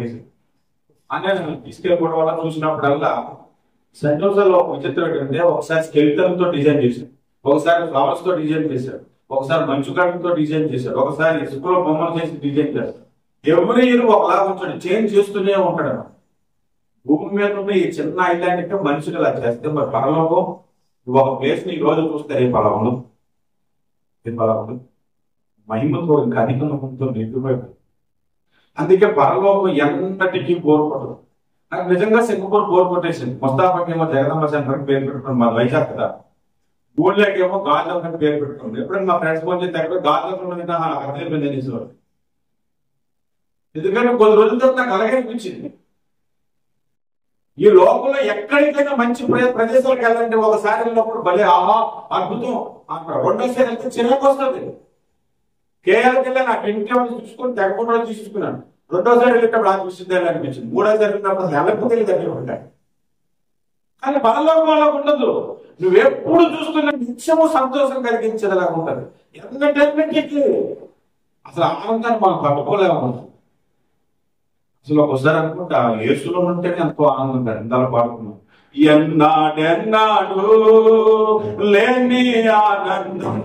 అనే తీసుకెళ్ళిపోవడం వల్ల చూసినప్పుడల్లా సెంటోసాలో ఒక విచిత్రం ఏంటంటే ఒకసారి స్కెల్టన్ తో డిజైన్ చేశాడు ఒకసారి ఫ్లవర్స్ తో డిజైన్ చేశాడు ఒకసారి మంచు గడ్డతో డిజైన్ చేశాడు ఒకసారి ఇసుకలో బొమ్మలు చేసి డిజైన్ చేస్తాడు ఎవరి ఇయర్ ఒకలాగా ఉంటాడు చేంజ్ చేస్తూనే ఉంటాడు భూమి మీద ఉన్న ఈ చిన్న ఐలాండ్ మనుషులు ఇలా చేస్తే మరి పరలోకం ఒక ప్లేస్ ని ఈ రోజు చూస్తే రేపు అలా ఉండదు మహిమతో ఇంకా అధికంతో నిండిపోయిపోయింది అందుకే పరలోకం ఎంతటికీ బోర్పడదు నాకు నిజంగా సింగపూర్ బోర్ కొట్టేసింది ముస్తాఫాకేమో జగదంబ సెంటర్ పేరు పెట్టుకుని మా వైజాగ్ కదా ఊళ్ళోకేమో గాజం అని పేరు పెట్టుకుంది ఎప్పుడైనా మా ఫ్రెండ్స్ ఫోన్ చేస్తే ఎక్కడ గాజంలో అర్థమైపోయింది ఎందుకంటే కొద్ది రోజుల తర్వాత నాకు అలాగే అనిపించింది ఈ లోకంలో ఎక్కడికైనా మంచి ప్రదేశాలకు వెళ్ళండి, ఒకసారి వెళ్ళినప్పుడు భలే ఆహా అద్భుతం అంటారు, రెండోసారి వెళ్తే చిరాకు వస్తుంది. కేరళకి వెళ్ళి నాకు ఇంటి వాళ్ళు చూసుకుని తెగకుండా చూసుకున్నాను, రెండోసారి వెళ్ళేటప్పుడు ఆకర్షిద్దాలు అనిపించింది, మూడోసారి వెళ్ళినప్పుడు వెళ్ళకపోతే దగ్గర ఉంటాయి. కానీ పరలోకంలో ఉండదు, నువ్వెప్పుడు చూస్తున్న నిత్యము సంతోషం కలిగించేదిలా ఉంటుంది. ఎంటర్టైన్మెంట్ అసలు ఆనందాన్ని మనం పట్టుకోలేము. అసలు ఒకసారి అనుకుంటా యేసులో ఉంటేనే ఎంతో ఆనందం కాదు, ఇందాక పాడుకున్నాం, ఎన్నాడెన్నాడు లేని ఆనందం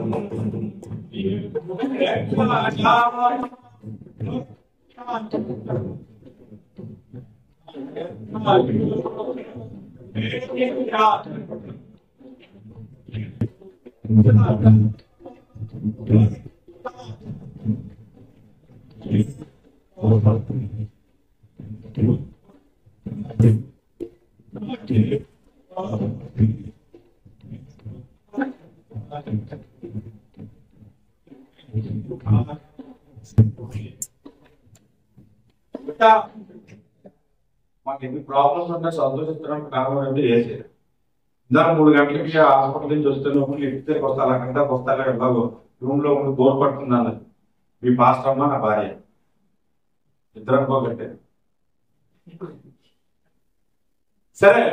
మాకు ఎన్ని ప్రాబ్లమ్స్ ఉంటే సంతోషించడానికి కారణం అంటే చేసేది. ఇందాక 3 గంటలకి హాస్పిటల్ నుంచి వస్తున్నాము, లిఫ్ట్ వస్తా అలాగంతా వస్తాలే ఎలాగో రూమ్ లో ఉండి బోర్ పడుతున్నాను. మీ పాస్టర్ అమ్మ నా భార్య ఇద్దరు అనుకోకంటే సరే,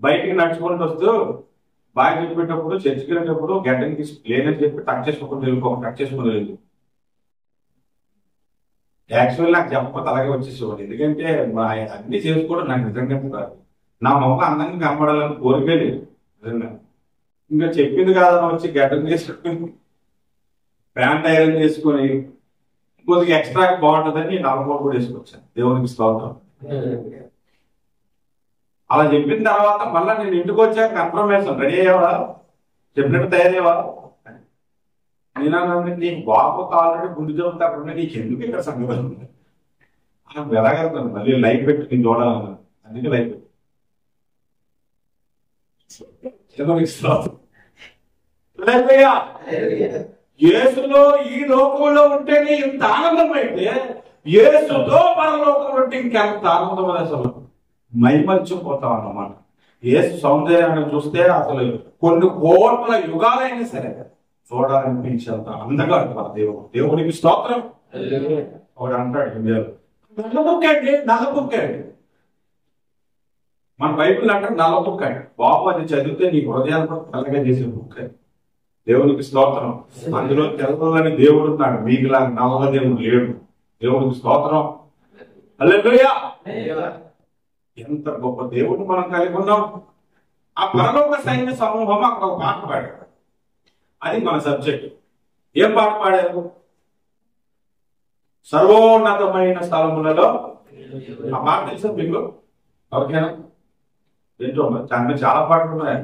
బయటికి నడుచుకుంటూ వస్తూ బాగా చెప్పేటప్పుడు చర్చికి వెళ్ళేటప్పుడు గడ్డని తీసి లేదని చెప్పి టచ్ చేసుకోకుండా వెళ్ళిపోక టచ్ చేసుకుని లేదు. యాక్చువల్ నాకు చెప్పకపోతే అలాగే వచ్చేసేవాడు, ఎందుకంటే అన్ని చేసుకోవడం నాకు నిజంగా కాదు. నా మొక్క అందంగా కనపడాలని కోరికే లేదు నిజంగా. ఇంకా చెప్పింది కాదని వచ్చి గడ్డని చేసుకుని ప్యాంట్ ఐరన్ చేసుకుని కొద్దిగా ఎక్స్ట్రా బాగుంటుందని 4 కూడా వేసుకొచ్చాను. దేవునికి స్తోత్రం. అలా చెప్పిన తర్వాత మళ్ళీ నేను ఇంటికి వచ్చాక కన్ఫర్మేషన్, రెడీ అయ్యావా, చెప్పినట్టు తయారయ్యావా? నేను నీకు బాబు ఆల్రెడీ గుండె జబ్బుతా అక్కడ నీకు ఎందుకు ఇక్కడ సంగతి ఎలాగలుగుతాను, మళ్ళీ లైట్ పెట్టి నేను చూడాలన్నా, అందుకే లైట్ పెట్టి యేసులో ఈ లోకంలో ఉంటేనే ఇంత ఆనందం అయితే యేసుతో పరలోకం ఉంటే ఇంకెంత ఆనందం అసలు మైమర్చిపోతాం అన్నమాట. యేసు సౌందర్యాన్ని చూస్తే అసలు కొన్ని కోట్ల యుగాలైనా సరే చూడాలనిపించేంత అందంగా అంటారు దేవుడు. దేవునికి స్తోత్రం. ఒకడు అంటాడు నల్ల బుక్ అండి, నల్ల బుక్ అండి. మన బైబిల్ అంటారు నల్ల బుక్ అండి. బాబు అది చదివితే నీ హృదయాన్ని కూడా తెల్లగా చేసే బుక్ అండి. దేవునికి స్తోత్రం. అందులో తెల్లని దేవుడు ఉన్నాడు, మీకులా నల్ల దేవుడు లేడు. దేవునికి స్తోత్రం. హల్లెలూయా. ఎంత గొప్ప దేవుడు మనం కలిగి ఉన్నాం. ఆ పరలోక సైన్య సమూహం అక్కడ ఒక పాట పాడారు, అది మన సబ్జెక్ట్. ఏం పాట పాడారు? సర్వోన్నతమైన స్థలములలో. ఆ పాట తెలుసా మీకు? ఓకేనా? ఏంటో చాలా పాటలు ఉన్నాయి.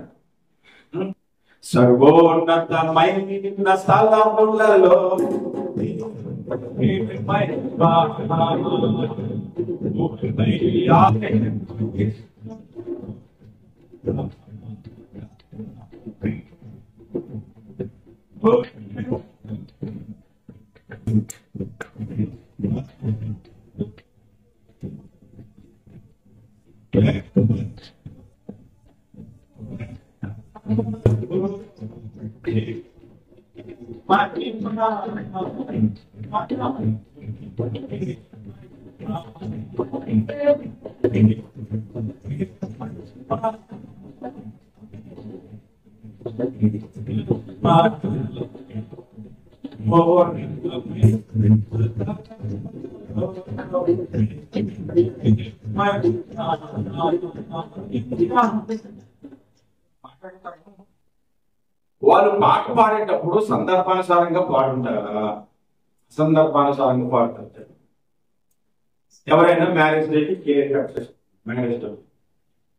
సర్వోన్నతమైన స్థలములలో వాళ్ళు పాట పాడేటప్పుడు సందర్భానుసారంగా పాడుంటారా? సందర్భానుసారంగా పాడుతుంటారు. ఎవరైనా మ్యారేజ్ డేకి కేక్ కట్ చేస్తారు, మ్యారేజ్ డే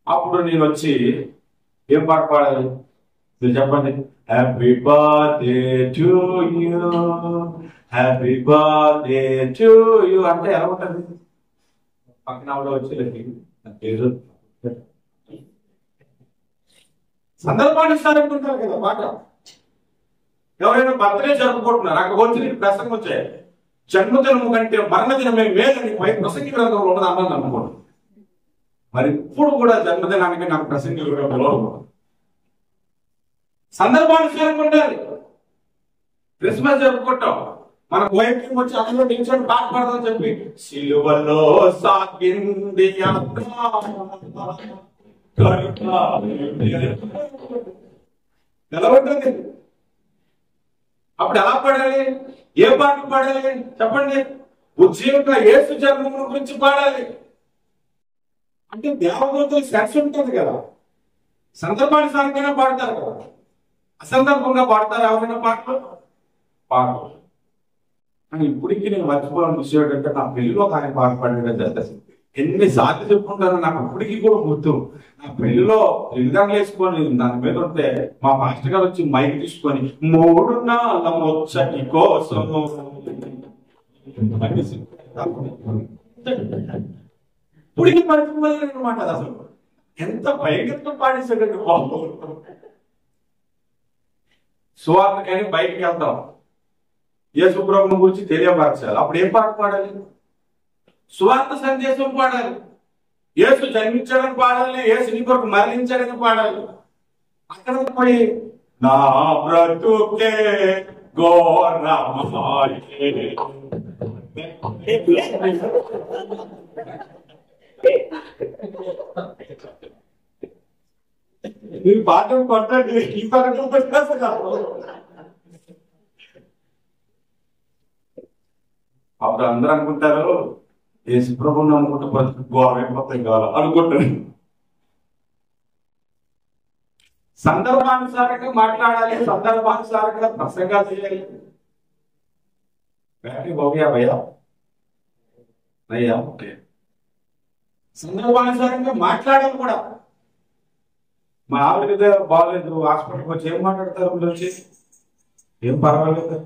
అప్పుడు నేను వచ్చి ఏం పాట పాడాలి మీరు చెప్పండి? Happy birthday to you, happy birthday to you అంటే ఎలా ఉంటుంది? పక్కన ఆవిడ వచ్చి సందర్భానుసారంగా ఉంటారు కదా పాట. ఎవరైనా బర్త్డే జరుపుకుంటున్నారు, అక్కడ వచ్చి నీకు ప్రసంగం వచ్చాయి, జన్మదినము కంటే మరణదినమే మేలని ప్రసంగి గ్రంథంలో ఉన్నది అన్నది అనుకోండి. మరి ఇప్పుడు కూడా జన్మదినానికి నాకు ప్రసంగికులుగా పిలవడం సందర్భానుసారంగా ఉండాలి. క్రిస్మస్ జరుపుకుంటాం, మన వైపు వచ్చి అందులో నిల్చొని పాట పాడదాం చెప్పి సిలువలో సాగింది ఎలా ఉంటుంది? అప్పుడు ఎలా పాడాలి? ఏ పాట పాడాలి చెప్పండి? ఉజ్జీవంగా యేసు జన్మం గురించి పాడాలి. అంటే దేవదూతలు సెన్స్ ఉంటుంది కదా, సందర్భానుసారంగానే పాడతారు కదా. అసందర్భంగా పాడతారు ఎవరైనా పాటలు పాడరు. కానీ ఇప్పటికీ నేను మర్చిపోవాలని విషయం ఏంటంటే నా పెళ్లిలో ఆయన పాట పాడాడు. ఎన్నిసార్లు చెప్పుకుంటారో నాకు ఇప్పటికీ కూడా గుర్తు. నా పెళ్లిలో రిల్గాంగ్ వేసుకొని దాని మీద ఉంటే మా మాస్టర్ గారు వచ్చి మైక్ తీసుకొని 3 నాళ్ళ ముచ్చటి కోసం ఇప్పటికీ మర్చిపోలేదు అనమాట. అసలు ఎంత భయంకరంగా పాడేసాడండి బాబు. సువార్తకని బయటికి వెళ్తాం, యేసు ప్రభువుని గురించి తెలియపరచాలి. అప్పుడు ఏం పాట పాడాలి? సువార్త సందేశం పాడాలి. యేసు జన్మించాడని పాడాలి, యేసు నీ కొరకు మరణించాడని పాడాలి. అక్కడ పోయి నా బ్రతుకే ఘోరమాయె ఈ పాట కొట్టండి, ఈ పాట అప్పుడు అందరూ అనుకుంటారు యేసు ప్రభువుని అనుకుంటే బతుకు ఘోరమైపోతాయి కావాలి అనుకుంటారు. సందర్భానుసారంగా మాట్లాడాలి, సందర్భానుసారంగా ప్రసంగాలు చేయాలి. భయ్యా భయ్యా ఓకే, సందర్భానుసారంగా మాట్లాడాలి కూడా. మా ఆవిడ బాగాలేదు, హాస్పిటల్కి వచ్చి ఏం మాట్లాడతారు? వచ్చి ఏం పర్వాలేదు,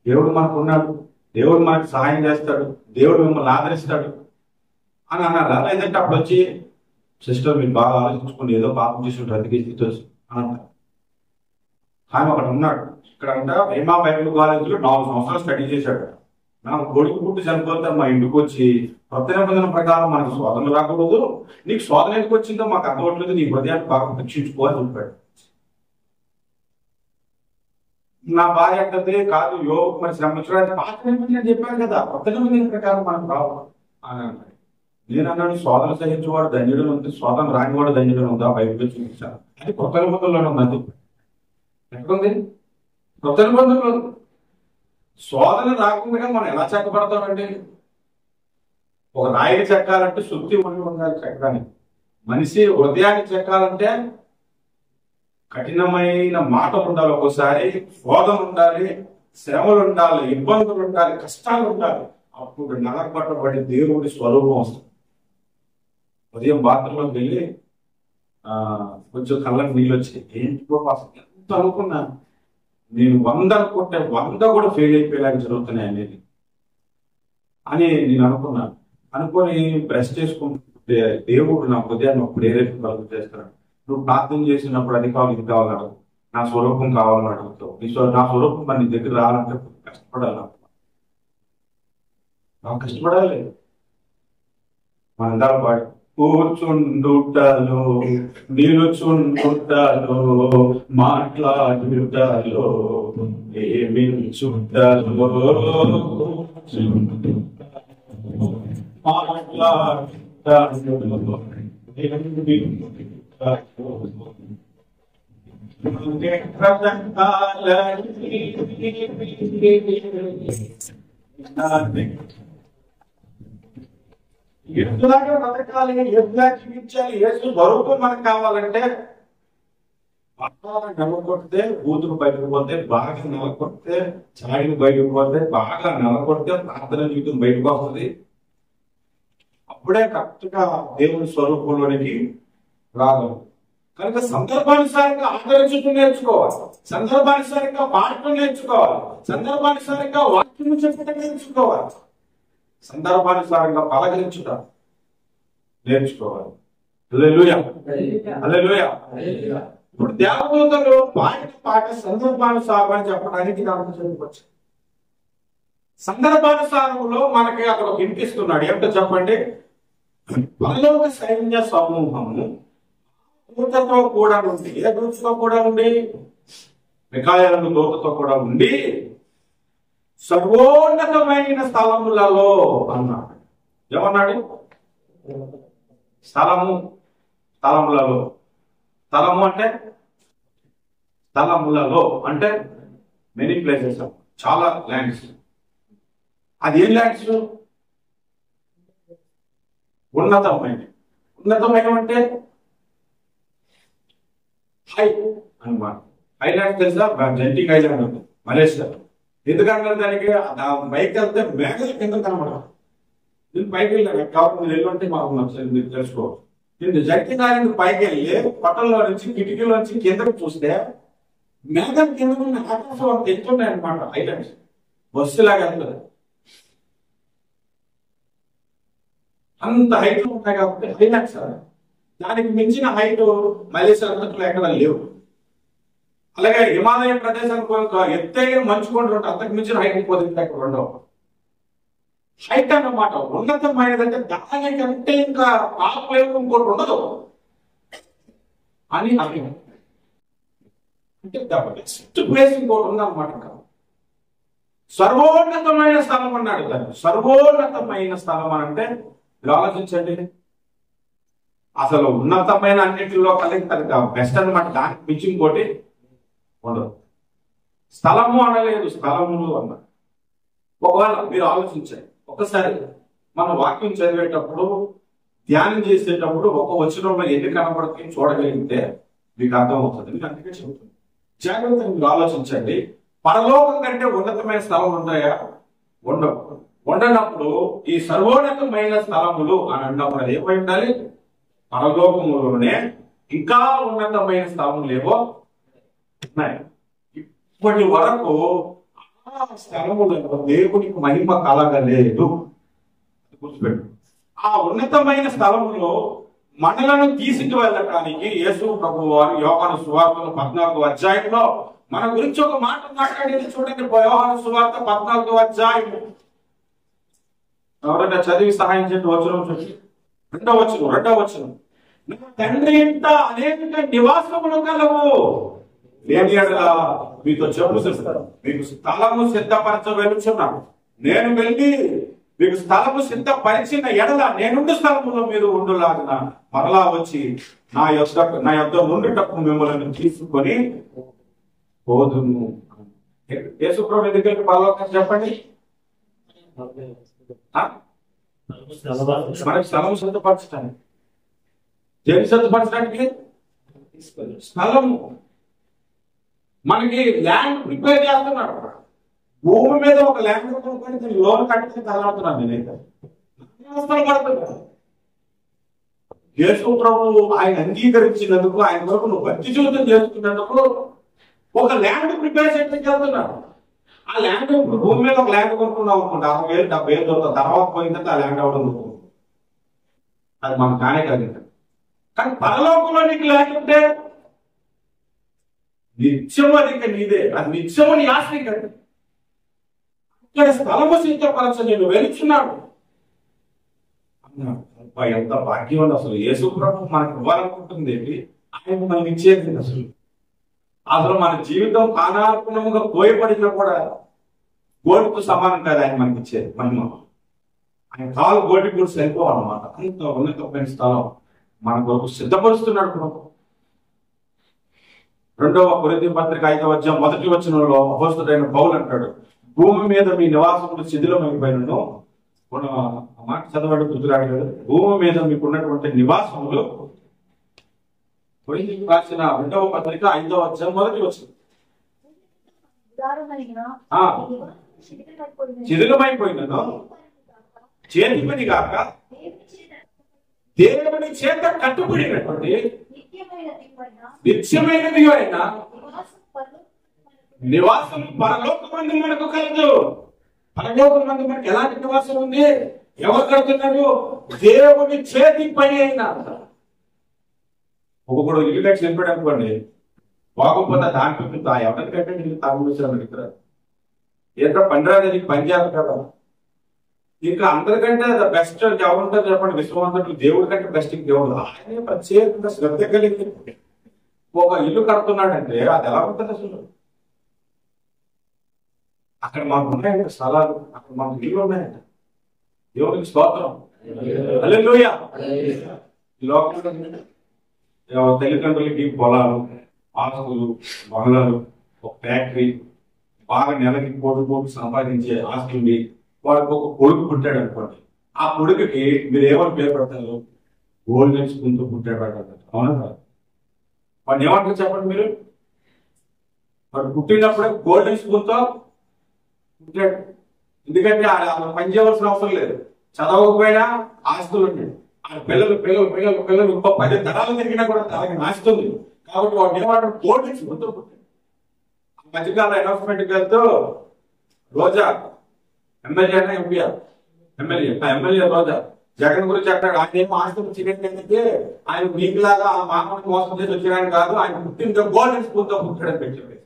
దేవుడు మనకు ఉన్నాడు, దేవుడు మనకు సహాయం చేస్తాడు, దేవుడు మిమ్మల్ని ఆదరిస్తాడు అని అన్నారా? లేదంటే అప్పుడు వచ్చి సిస్టర్ మీరు బాగా ఆలోచించుకుని ఏదో పాపం చేసి ఉంటారు అందుకే స్థితి అని అంటారు. ఆయన అక్కడ ఉన్నాడు. ఇక్కడ అంట హేమా బైబిల్ కాలేజీలో 4 సంవత్సరాలు స్టడీ చేశాడు. మనం కొడుకు పుట్టి చనిపోతే మా ఇంటికి వచ్చి కొత్త నిబంధన ప్రకారం మనకు శోధన రాకూడదు, నీకు శోధన ఎందుకు వచ్చిందో మాకు అర్థమవట్లేదు, నీ హృదయాన్ని బాగా పరీక్షించుకో అని చెప్పాడు. నా భార్య అంటే కాదు యోగ మరి శ్రమించడం పాత నిబంధన చెప్పాను కదా, కొత్త నిబంధన ప్రకారం మనకు రావాలి అని అన్నాడు. నేను అన్నాడు శోధన సహించేవాడు ధన్యుడు ఉంది, శోధన రానివాడు ధన్యుడు ఉందా? బైబిల్లో చూపించాను. అది కొత్త నిబంధనలోనే ఉంది. ఎక్కడుంది? కొత్త నిబంధనలో. శోధన రాకుండా మనం ఎలా చెక్కబడతామండి? ఒక రాయిని చెక్కాలంటే శుద్ధి ఉండాలి చెక్కడానికి. మనిషి హృదయాన్ని చెక్కాలంటే కఠినమైన మాటలు ఉండాలి, ఒక్కోసారి శోధన ఉండాలి, శ్రమలు ఉండాలి, ఇబ్బందులు ఉండాలి, కష్టాలు ఉండాలి. అప్పుడు నలగబట్టబడి దేవుడి స్వరూపం వస్తుంది. ఉదయం బాత్రూంలోకి వెళ్ళి కొంచెం కళ్ళకి నీళ్ళు వచ్చాయి. ఏంటి అసలు ఎంత అనుకున్నా నేను 100 అనుకుంటే 100 కూడా ఫెయిల్ అయిపోయేలాగా జరుగుతున్నాయి అనేది అని నేను అనుకున్నాను. అనుకొని బ్రష్ చేసుకుంటే దేవుడు నా హృదయాన్ని ప్రేరేపణ చేస్తున్నాడు. నువ్వు ప్రార్థన చేసినప్పుడు అది కావాలి ఇది కావాలని అడుగు, నా స్వరూపం కావాలని అడుగుతావు. నా స్వరూపం మన నీ దగ్గర రావాలంటే కష్టపడాలి, నాకు కష్టపడాలి. మనందరం పాడు కూర్చుండుటలో నిలుచుండుటలో మాట్లాడుటలో ఏమించుటలో మాట్లాడుటలో ఎదులాగా బ్రతకాలి, ఎదులా జీవించాలి. యేసు స్వరూపం మనకు కావాలంటే బాగా నెలకొడితే కూతురు బయటకు పోతే, బాగా నెలకొడితే చాడిని బయటకు పోతే, బాగా నెలకొడితే ప్రార్థన జీవితం బయటకు వస్తుంది. అప్పుడే కరెక్ట్గా దేవుని స్వరూపంలోనికి రాగలరు. కనుక సందర్భానుసారంగా ఆదరించడం నేర్చుకోవాలి, సందర్భానుసారంగా పాడటం నేర్చుకోవాలి, సందర్భానుసారంగా వాక్యం చెప్పడం నేర్చుకోవాలి, సందర్భానుసారంగా పలకరించడం నేర్చుకోవాలి. హల్లెలూయా హల్లెలూయా. ఇప్పుడు దేవదూతలు పాడిన పాట సందర్భానుసారం అని చెప్పడానికి నాకు చెప్పవచ్చు. సందర్భానుసారంలో మనకి అక్కడ వినిపిస్తున్నాడు. ఏమిటో చెప్పండి? పరలోక సైన్య సమూహము దూతతో కూడా ఉండి, ఏ దూతతో కూడా ఉండి? మిఖాయేలు దూతతో కూడా ఉండి సర్వోన్నతమైన స్థలములలో అన్నాడు. ఏమన్నాడు? స్థలములలో. స్థలము అంటే స్థలములలో అంటే మెనీ ప్లేసెస్, చాలా ల్యాండ్స్. అది ఏం ల్యాండ్స్? ఉన్నతమైన అంటే హై అన్నమాట. ఐలాండ్ తెలుసా? జెంటిక్ ఐలాండ్ ఉంది మలేషియా. ఎందుకంటే దానికి పైకి వెళ్తే మేఘాల కింద కనబడదు. దీనికి పైకి వెళ్ళాను కాబట్టి మీరు వెళ్ళుంటే మాకు మీరు తెలుసుకోవచ్చు. నేను జెంటిక్ ఐలాండ్ పైకి వెళ్ళి పట్టణంలో నుంచి కిటికీలో నుంచి కిందకు చూస్తే మేఘం కింద ఉన్న ఆకాశం అంత ఎత్తున్నాయి అనమాట. ఐలాండ్స్ బస్సులాగా వెళ్తుంది, అంత హైట్ ఉంటాయి కాబట్టి ఐలాండ్స్. దానికి మించిన హైట్ మలేషియా ఎక్కడ లేవు. అలాగే హిమాలయ ప్రదేశానికి ఎత్తైన మంచు కొండలు ఉంటాయి, అంతకు మించిన హైట్ పోతుంది అక్కడ ఉండవు. హైట్ అన్నమాట ఉన్నతమైనదంటే దానికంటే ఇంకా ఆపలేవు ఇంకోటి ఉండదు అని అర్థం. అంటే బెస్ట్ ప్లేస్ ఇంకోటి ఉందన్నమాట. సర్వోన్నతమైన స్థలం అన్నాడు దాన్ని. సర్వోన్నతమైన స్థలం అని అంటే మీరు ఆలోచించండి, అసలు ఉన్నతమైన అన్నింటిలో కలిగి తనకు బెస్ట్ అనమాట. దానికి మించి ఇంకోటి ఉండదు. స్థలము అనలేదు, స్థలములు అన్నాడు. ఒకవేళ మీరు ఆలోచించండి, ఒకసారి మన వాక్యం చదివేటప్పుడు ధ్యానం చేసేటప్పుడు ఒక వచనంలో ఎన్ని కనబడుతుంది చూడగలిగితే మీకు అర్థం అవుతుంది. నేను అందుకే చెబుతున్నాను, జాగ్రత్తగా మీరు ఆలోచించండి. పరలోకం కంటే ఉన్నతమైన స్థలం ఉంటాయా? ఉండవు. ఉండనప్పుడు ఈ సర్వోన్నతమైన స్థలములు అని అన్నప్పుడు అది ఏమై ఉండాలి? పరలోకములోనే ఇంకా ఉన్నతమైన స్థలములు ఏవో ఉన్నాయి. ఇప్పటి వరకు ఆ స్థలములలో దేవునికి మహిమ కలగలేదు. గుర్తుపెట్టు. ఆ ఉన్నతమైన స్థలములో మనలను తీసుకు వెళ్ళటానికి యేసు ప్రభు వారు యోహాను సువార్తలు 14వ అధ్యాయంలో మన గురించి ఒక మాట మాట్లాడేది చూడండి. యోహాను సువార్త 14వ అధ్యాయము ఎవరైనా చదివి సహాయం చేయండి. వచనం చూసి రెండవ వచనం. నా తండ్రి ఇంట అనేక నివాసములు కలవు, లేని ఎడల మీతో చెప్పుతాను, మీకు స్థలము సిద్ధపరచ వెలుచున్నాను. నేను వెళ్ళి మీకు స్థలము సిద్ధపరిచిన ఎడల నేనుండు స్థలములో మీరు ఉండులాగిన మరలా వచ్చి నా యొద్ద నుండుటకు మిమ్మల్ని తీసుకొని పోదును. యేసుప్రభు ఎందుకంటే పరలోకం చెప్పండి. మనకి స్థలం సిద్ధపరచడానికి, దేని సిద్ధపరచడానికి? స్థలము. మనకి ల్యాండ్ ప్రిపేర్ చేస్తున్నాడు. భూమి మీద ఒక ల్యాండ్ కొనుక్కొని దాన్ని లోన్ కట్టి తగలాడుతున్నాను నేనైతే. యేసు ప్రభు ఆయన అంగీకరించినందుకు, ఆయన వరకు నువ్వు భక్తి జీవితం చేసుకున్నందుకు ఒక ల్యాండ్ ప్రిపేర్ చేయడానికి వెళ్తున్నాడు. ఆ ల్యాండ్ భూమి మీద ఒక ల్యాండ్ కొనుక్కున్నాం అనుకుంటా, 60,000 70,000 దొరుకుతుంది. తర్వాత పోయిందంటే ఆ ల్యాండ్ అవడం అది మనకు కానే కాదు. కానీ పరలోకంలో నీకు ల్యాండ్ ఉంటే నిత్యము అది ఇంకా నీదే. అది నిత్యము నీ ఆస్తి కండి. ఇక్కడ స్థలము సిద్ధపరచ నేను వెళ్తున్నాడు అన్నాడు. ఎంత భాగ్యం ఉంది అసలు. యేసు ప్రభు మనకు ఇవ్వాలనుకుంటుంది ఏంటి? ఆయన మనకి ఇచ్చేది అసలు మన జీవితం కానార్పణముగా కోయపడినా కూడా గోటితో సమానం కాదు ఆయన మనకి ఇచ్చేది మహిమ. ఆయన కాలు గోటికి కూడా సరిపోవాలన్నమాట. అంత ఉన్నతమైన స్థలం మన కొరకు సిద్ధపరుస్తున్నాడు ప్రభు. 2వ కొరింథీ పత్రిక 5వ అధ్యాయం 1వ వచనంలో అపోస్తలుడైన పౌలు అంటాడు, భూమి మీద మీ నివాసములు శిథిలమైపోయినను. మాట చదవడం గుర్తురాడు కదా. భూమి మీద మీకు ఉన్నటువంటి నివాసములు, కొరింథీయులకు రాసిన 2వ పత్రిక 5వ అధ్యాయం 1వ వచనం, శిథిలమైపోయినను చేతి పని కాక దేవుని చేత కట్టుబడినటువంటి నిత్యమైనది అయిన నివాసం పరలోకమందు మనకు కలదు. పరలోకమందు మనకు ఎలాంటి నివాసం ఉంది? ఎవరు కడుతున్నారు? దేవుని చేతి పని అయినా. ఒకడు ఇల్లు కట్టి నింపాడు అనుకోండి, బాగోపోతే దాంట్లో ఎవరికంటే నీళ్ళు తాగుతారు ఇక్కడ. ఏంటో పండుగ నీకు పని చేయాలి కదా. ఇంకా అందరికంటే బెస్ట్ ఎవరుంటారు చెప్పండి? విశ్వవంతుడు దేవుడి కంటే బెస్ట్ దేవుడు. ఆయనే ప్రత్యేకంగా శ్రద్ధ కలిగి ఒక ఇల్లు కడుతున్నాడంటే అది ఎలా ఉంటుంది అసలు? అక్కడ మాకు ఉన్నాయంట స్థలాలు, అక్కడ మాకు ఇల్లు ఉన్నాయంట. దేవుడికి స్తోత్రం. హల్లెలూయా. ఈ లోకంలో తల్లిదండ్రులకి పొలాలు, ఆస్తులు, బంగ్లాలు, ఒక ఫ్యాక్టరీ, బాగా నెలకి కోట్లు సంపాదించే ఆస్తుంది. వాడికి ఒక కొడుకు పుట్టాడు అనుకోండి. ఆ కొడుకుకి మీరు ఏమని పేరు పెడతారు? గోల్డెన్ స్పూన్ తో పుట్టాడు అంటారు. అవునా? వాడిని ఏమంటారు చెప్పండి మీరు? వాడు పుట్టినప్పుడే గోల్డెన్ స్పూన్ తో పుట్టాడు. ఎందుకంటే పని చేయవలసిన అవసరం లేదు. చదవకపోయినా ఆస్తులు ఉంటాయి. ఆ పిల్లలు పిల్లలు పిల్లలు పిల్లలు ఇంకో 10 తరాలు తిరిగినా కూడా తనకి నాస్తుంది. కాబట్టి వాడు ఏమంటారు? గోల్డెన్ స్పూన్ తో పుట్టాడు. మధ్యకాల అనౌన్స్మెంట్కి వెళ్తూ రోజా ఎమ్మెల్యే ఎంపీఆర్ ఎమ్మెల్యే రోజా జగన్ గురించి అంటాడు. ఆయన ఏమో ఆస్తులు చికెన్ ఏంటంటే ఆయన మీకులాగా ఆ మానవుని మోసం చేసి వచ్చినాయని కాదు, ఆయన పుట్టిన గోల్డెన్ స్పూన్ తో పుట్టాడని పెట్టి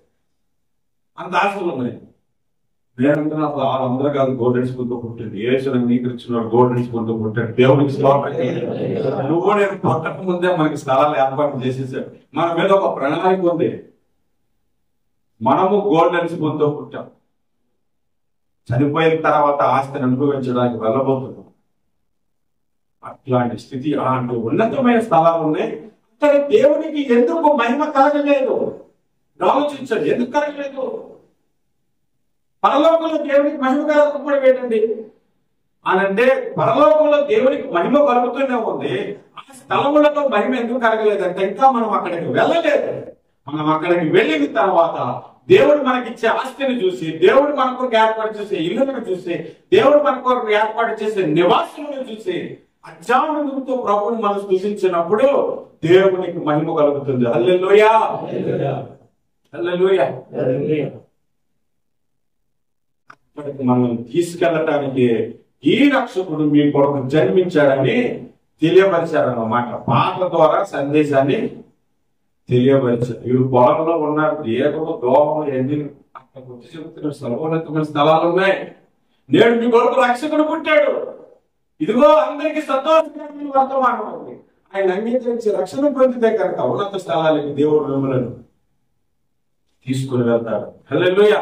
అంత ఆస్తులు ఉన్నాయి. నేనంటున్నా అసలు వాళ్ళందరూ కాదు గోల్డెన్ స్పూన్ తో పుట్టింది. యేసుని అంగీకరించిన గోల్డెన్ స్పూన్ తో పుట్టాడు. దేవుడికి నువ్వు నేను పుట్టక ముందే మనకి స్థలాలు ఏర్పాటు చేసేసాడు. మన మీద ఒక ప్రణాళిక ఉంది. మనము గోల్డెన్ స్పూన్ తో పుట్టాం. చనిపోయిన తర్వాత ఆస్తిని అనుభవించడానికి వెళ్ళబోతున్నాం. అట్లాంటి స్థితి, అలాంటి ఉన్నతమైన స్థలాలు ఉన్నాయి. అంటే దేవునికి ఎందుకు మహిమ కలగలేదు? ఆలోచించండి, ఎందుకు కలగలేదు? పరలోకంలో దేవునికి మహిమ కలగకపోవడం ఏంటండి అనంటే, పరలోకంలో దేవునికి మహిమ కలుగుతూనే ఉంది. ఆ స్థలములలో మహిమ ఎందుకు కలగలేదంటే ఇంకా మనం అక్కడికి వెళ్ళలేదు. మనం అక్కడికి వెళ్ళిన తర్వాత దేవుడు మనకిచ్చే ఆస్తిని చూసి, దేవుడు మన కొరకు ఏర్పాటు చేసే ఇల్లులను చూసి, దేవుడు మన కొరకు ఏర్పాటు చేసే నివాసులను చూసి అత్యానందంతో ప్రభువుని మనం స్తుతించినప్పుడు దేవునికి మహిమ కలుగుతుంది. హల్లెలూయా, హల్లెలూయా. మనం తీసుకెళ్ళటానికి ఈ రక్షకుడు మీ కొరకు జన్మించాడని తెలియపరిచారన్నమాట. పాటల ద్వారా సందేశాన్ని తెలియపరిచారు. వీడు పొలంలో ఉన్నారు, ఏదో దోమలు ఎన్ని అక్కడ గుర్తు చెబుతున్న సర్వోన్నతమైన స్థలాలు ఉన్నాయి. నేడు మీ కొరకు రక్షకుడు పుట్టాడు. ఇదిగో అందరికి సంతోషకరమైన వర్తమానం ఉంది. ఆయన అంగీకరించి రక్షణ పొందితే కనుక ఉన్నత స్థలాలకి దేవుడు మిమ్మల్ని తీసుకుని వెళ్తాడు. హల్లెలూయా.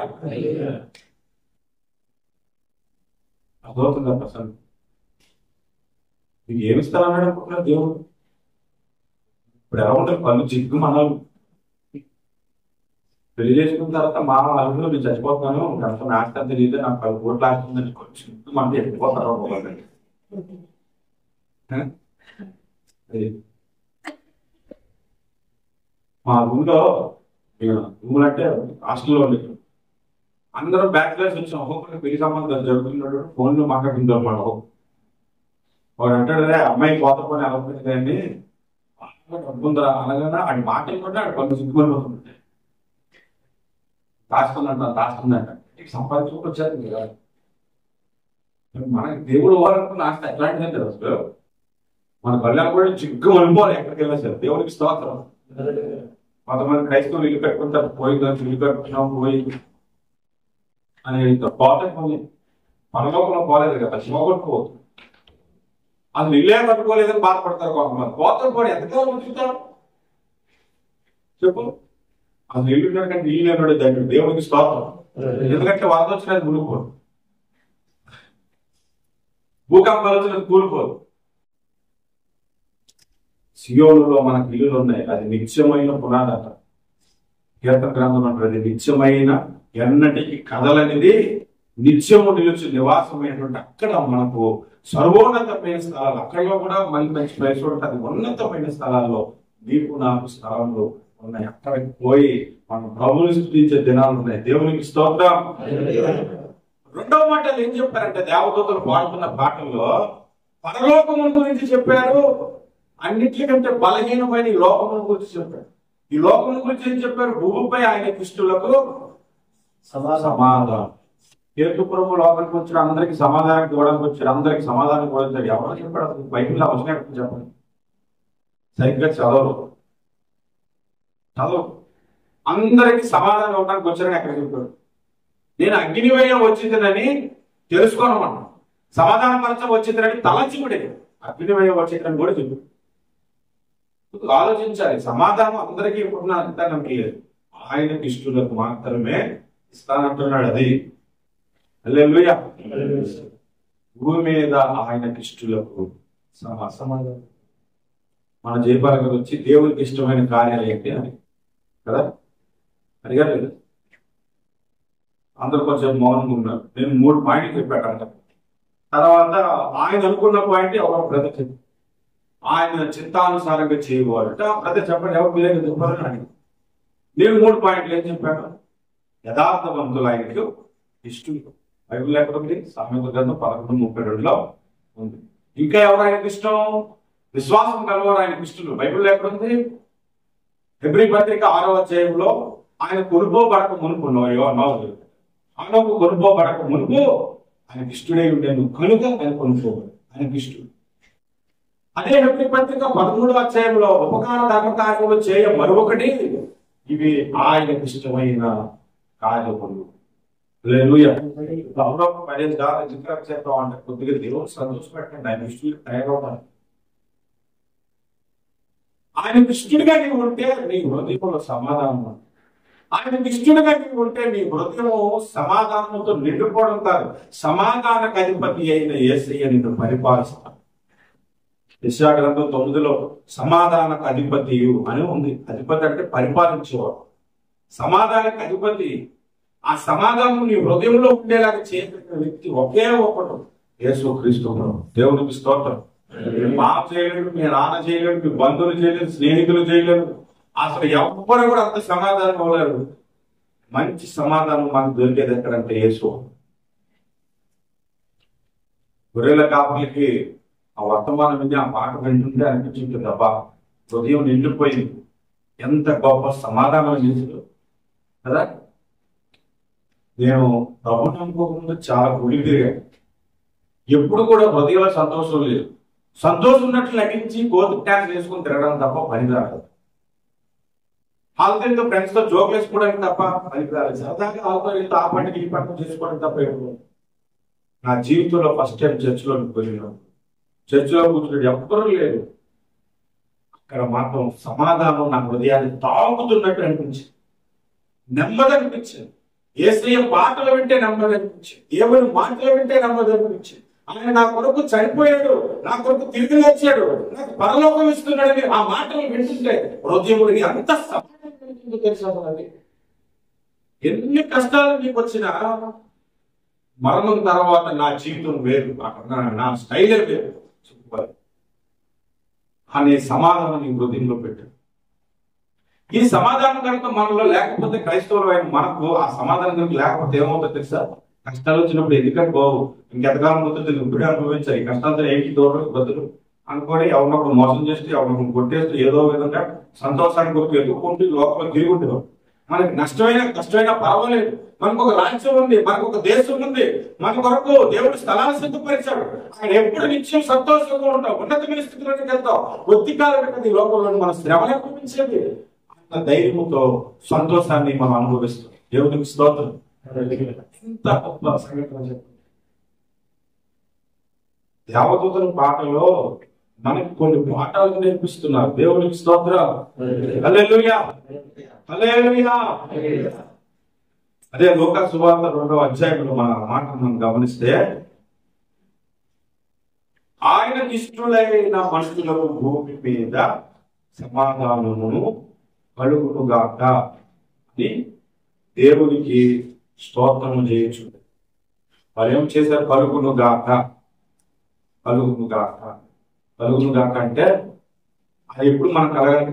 అదవుతుందా ప్రసన్న? మీకు ఏమిస్తారన్నాడు అనుకుంటున్నారు దేవుడు? ఇప్పుడు ఎలా ఉంటారు? పళ్ళు చిక్కు మనాలు పెళ్లి చేసుకున్న తర్వాత మా వాళ్ళు నేను చచ్చిపోతున్నాను, కనీసం నాస్తం తెలియదు, నాకు 10 కోట్లు ఆస్తుందని కొంచెం మనకి వెళ్ళిపోతారు. మా రూమ్లో రూములు అంటే హాస్టల్లో ఉండేది. అందరూ బ్యాచిలర్స్ వచ్చాం. ఒక్కొక్కరికి పెళ్లి సంబంధాలు జరుగుతున్నాడు, ఫోన్లో మాట్లాడుతుంటారు. వాడు అంటాడు, అమ్మాయి పోత పని అలవైంది కానీ డబ్బుందా అనగా ఆడి మాటలు కూడా ఆడు కొన్ని సిగ్గుపడిపోతుంటాయి. దాస్తుందంట సంపాదించుకుంటూ వచ్చారు కదా. మనకి దేవుడు వారనుకున్న ఆస్తి ఎట్లాంటిదంటే అసలు మన కళ్యాణం కూడా చిగ్గు అనిపోవాలి. ఎక్కడికి వెళ్ళా సార్ దేవుడికి స్తోత్రం. కొంతమంది క్రైస్తవులు ఇల్లు కట్టుకుంటారు, పోయి ఇల్లు కట్టుకున్నాం పోయి అని పోతే పరలోకంలో పోలేదు కదా, శివగొట్టుకోవద్దు. అసలు ఇల్లే కట్టుకోలేదని బాధపడతారు కొంతమంది. పోతాం పోయి ఎంతకాలం ఉంచుతారు చెప్పు? అసలు ఇల్లు కంటే ఇల్లు అన్నాడు దానికి దేవుడికి స్తోత్రం. ఎందుకంటే వరద వచ్చినది మునిగిపోదు, భూకంపాలు వచ్చినది కూలిపోదు. సియోనులో మనకు ఇల్లులు ఉన్నాయి. అది నిత్యమైన పునాదట. కీర్తన గ్రంథం అంటారు, అది నిత్యమైన ఎన్నటికి కదలనిది నిత్యము నిలిచి నివాసమైనటువంటి అక్కడ మనకు సర్వోన్నతమైన స్థలాలు. అక్కడలో కూడా మళ్ళీ మంచి ప్లేస్ ఉంటుంది. ఉన్నతమైన స్థలాల్లో నీకు నాకు స్థలంలో ఉన్నాయి. అక్కడికి పోయి మనం ప్రభువుని స్తుతించే దినాలు ఉన్నాయి. దేవునికి స్తోత్రం. రెండవ మాటలు ఏం చెప్పారంటే, దేవదూతలు పాడుతున్న పాటల్లో పరలోకము గురించి చెప్పారు. అన్నిటికంటే బలహీనమైన ఈ లోకముల గురించి చెప్పారు. ఈ లోకముల గురించి ఏం చెప్పారు? భూమిపై ఆయన దుష్టులకు సమాధానం. కేతుపురము లోకానికి వచ్చాడు, అందరికి సమాధానం ఇవ్వడానికి వచ్చాడు, అందరికి సమాధానం కూడా వచ్చాడు. ఎవరో చెప్పాడు? అసలు బైబిల్లో అవసరం చెప్పండి. సరిగ్గా చదవరు. అందరికి సమాధానం ఇవ్వడానికి వచ్చారని ఎక్కడ చెప్పాడు? నేను అగ్నివైన వచ్చిందని తెలుసుకోనమన్నా. సమాధాన పరచ వచ్చిందని తలంచుకుడే అగ్నిమయ వచ్చిందని కూడా చెప్పు. ఆలోచించాలి. సమాధానం అందరికీ ఇప్పుడు అంటానికి లేదు, ఆయనకి ఇష్టలకు మాత్రమే ఇస్తానంటున్నాడు. అది హల్లెలూయా. భూమి మీద ఆయనకి ఇష్టలకు సమాధానం. మన జయపాల గారు వచ్చి దేవుడికి ఇష్టమైన కార్యాలు ఏంటి అని కదా అడిగారు. అందరూ కొంచెం మౌనంగా ఉన్నారు. నేను 3 పాయింట్లు చెప్పాడంట. తర్వాత ఆయన అనుకున్న పాయింట్ ఎవరో బ్రదర్ చెప్పి ఆయన చిత్తానుసారంగా చేయవాడట. బ్రదర్ చెప్పండి, ఎవరు మీరే చెప్పారని అడిగి నేను 3 పాయింట్లు ఏం చెప్పాను? యథార్థవంతులు ఆయనకు ఇష్టం. బైబిల్ ఎక్కడ ఉంది? సామెతల గ్రంథం 11:32లో ఉంది. ఇంకా ఎవరు ఆయనకు ఇష్టం? విశ్వాసం కలవారు ఆయనకు ఇష్టం. బైబిల్ ఎక్కడ ఉంది? హెబ్రీ పత్రిక 6వ అధ్యాయంలో ఆయన కొనుక్కోబడక మునుపు ఆయనకు కొనుక్కోబడక మునుపు ఆయనకి ఇష్టడై ఉండేను కనుక ఆయన కొనుక్కోబడు ఆయనకి ఇష్టం. అదే హెబ్రీ పత్రిక 13వ అధ్యాయంలో ఉపకార ధర్మకార్యములు చేయ మరొకటి, ఇవి ఆయనకు ఇష్టమైన కార్యములు. హల్లెలూయా. చేద్దాం అంటే కొద్దిగా దేవుడు సంతోషపెట్టండి. ఆయన ఇష్టం తయారవుతాను. ఆయన ఇష్టడిగా నీవు ఉంటే నీ హృదయంలో సమాధానం. ఆయన ఇష్టడిగా నీవు ఉంటే నీ హృదయము సమాధానంతో నిండుకోవడం కాదు, సమాధానకు అధిపతి అయిన యేసయ్య నిన్ను పరిపాలిస్తాడు. యెషయా గ్రంథం 9లో సమాధానకు అధిపతి అని ఉంది. అధిపతి అంటే పరిపాలించేవాడు. సమాధానకు అధిపతి. ఆ సమాధానం నీ హృదయంలో ఉండేలాగా చేయగలిగిన వ్యక్తి ఒకే ఒకడు, యేసుక్రీస్తు ప్రభువు. దేవునికి స్తోత్రం. మా చేయలేడు, మీ నాన్న చేయలేడు, మీ బంధువులు చేయలేరు, స్నేహితులు చేయలేరు, అసలు ఎవ్వరు కూడా అంత సమాధానం అవ్వలేరు. మంచి సమాధానం మనకు దొరికేది ఎక్కడంటే యేసు. గొర్రెల కాపులకి ఆ వర్తమానం విని ఆ పాట వింటుంటే అనిపించింది, అబ్బా హృదయం నిండిపోయింది, ఎంత గొప్ప సమాధానం చేశారు కదా. నేను ప్రభు నమ్ముకోకుండా చాలా గుడి తిరిగాను. ఎప్పుడు కూడా హృదయంలో సంతోషం లేదు. సంతోషం ఉన్నట్లు నటించి కోతి డ్యాన్స్ వేసుకుని తిరగడం తప్ప పని రాదు. హాల్తో ఫ్రెండ్స్ తో జోక్ వేసుకోవడానికి తప్ప పని రాదు. సరదాగా వాళ్ళతో ఆ పండుగ ఈ పండుగ చేసుకోవడం తప్ప ఎప్పుడు. నా జీవితంలో ఫస్ట్ టైం చర్చిలో పోయినాను. చర్చిలో కూర్చుని ఎవ్వరూ లేరు. అక్కడ మాత్రం సమాధానం నా హృదయాన్ని తాకుతున్నట్టు అనిపించింది. నెమ్మది అనిపించింది. యేసయ్య పాటలు వింటే నెమ్మది అనిపించింది. దేవుని మాటలు వింటే నెమ్మది అనిపించింది. ఆయన నా కొరకు చనిపోయాడు, నా కొరకు తిరిగి వచ్చాడు, నాకు పరలోకం ఇస్తున్నాడని ఆ మాటలు వింటుంటే హృదయములు ఎంత సమాధానం తెలుసా. ఎన్ని కష్టాలు నీకు వచ్చినా మరణం తర్వాత నా జీవితం వేరు, నా స్టైలే వేరు అనే సమాధానం నీ హృదయంలో పెట్టు. ఈ సమాధానం కనుక మనలో లేకపోతే, క్రైస్తవులు అయిన మనకు ఆ సమాధానం కనుక లేకపోతే ఏమవుతుందో తెలుసా? కష్టాలు వచ్చినప్పుడు ఎందుకంటే బాబు ఇంకెంతకాలం పోతుంది, ఇప్పుడే అనుభవించాలి, ఈ కష్టాలతో ఏంటి దూరం బదులు అనుకొని ఎవరినప్పుడు మోసం చేస్తూ ఎవరినప్పుడు కొట్టేస్తూ ఏదో విధంగా సంతోషానికి కొరకు ఎదుర్కొంటూ లోపల తిరుగుంటాం. మనకి కష్టమైన పర్వాలేదు. మనకు ఒక రాజ్యం ఉంది, మనకు ఒక దేశం ఉంది, మన కొరకు దేవుడు స్థలాన్ని సిద్ధపరిచాడు. ఆయన ఎప్పుడు నిత్యం సంతోషంగా ఉంటాం, ఉన్నతమైన స్థితిలోకి వెళ్తాం. కొద్దికాలం ఈ లోకంలో మన శ్రమను అనుభవించేది అంత ధైర్యంతో సంతోషాన్ని మనం అనుభవిస్తాం. దేవునికి స్తోత్రం. ఎంత గొప్ప సంఘటన చెప్పండి. దేవదూతల పాటలో మనకి కొన్ని పాఠాలు నేర్పిస్తున్నారు. దేవునికి స్తోత్రం. హల్లెలూయా, హల్లెలూయా. అదే లూకా సువార్త 2వ అధ్యాయంలో మన మాట మనం గమనిస్తే, ఆయనకి ఇష్టలైన మనుషులకు భూమి మీద సమాధానమును కలుగునుగాక అని దేవునికి స్తోత్రము చేయొచ్చు. వాళ్ళు ఏం చేశారు? కలుగునుగాక, కలుగునుగాక, కలుగునుగాక అంటే అది ఎప్పుడు మనకు కలగాలి.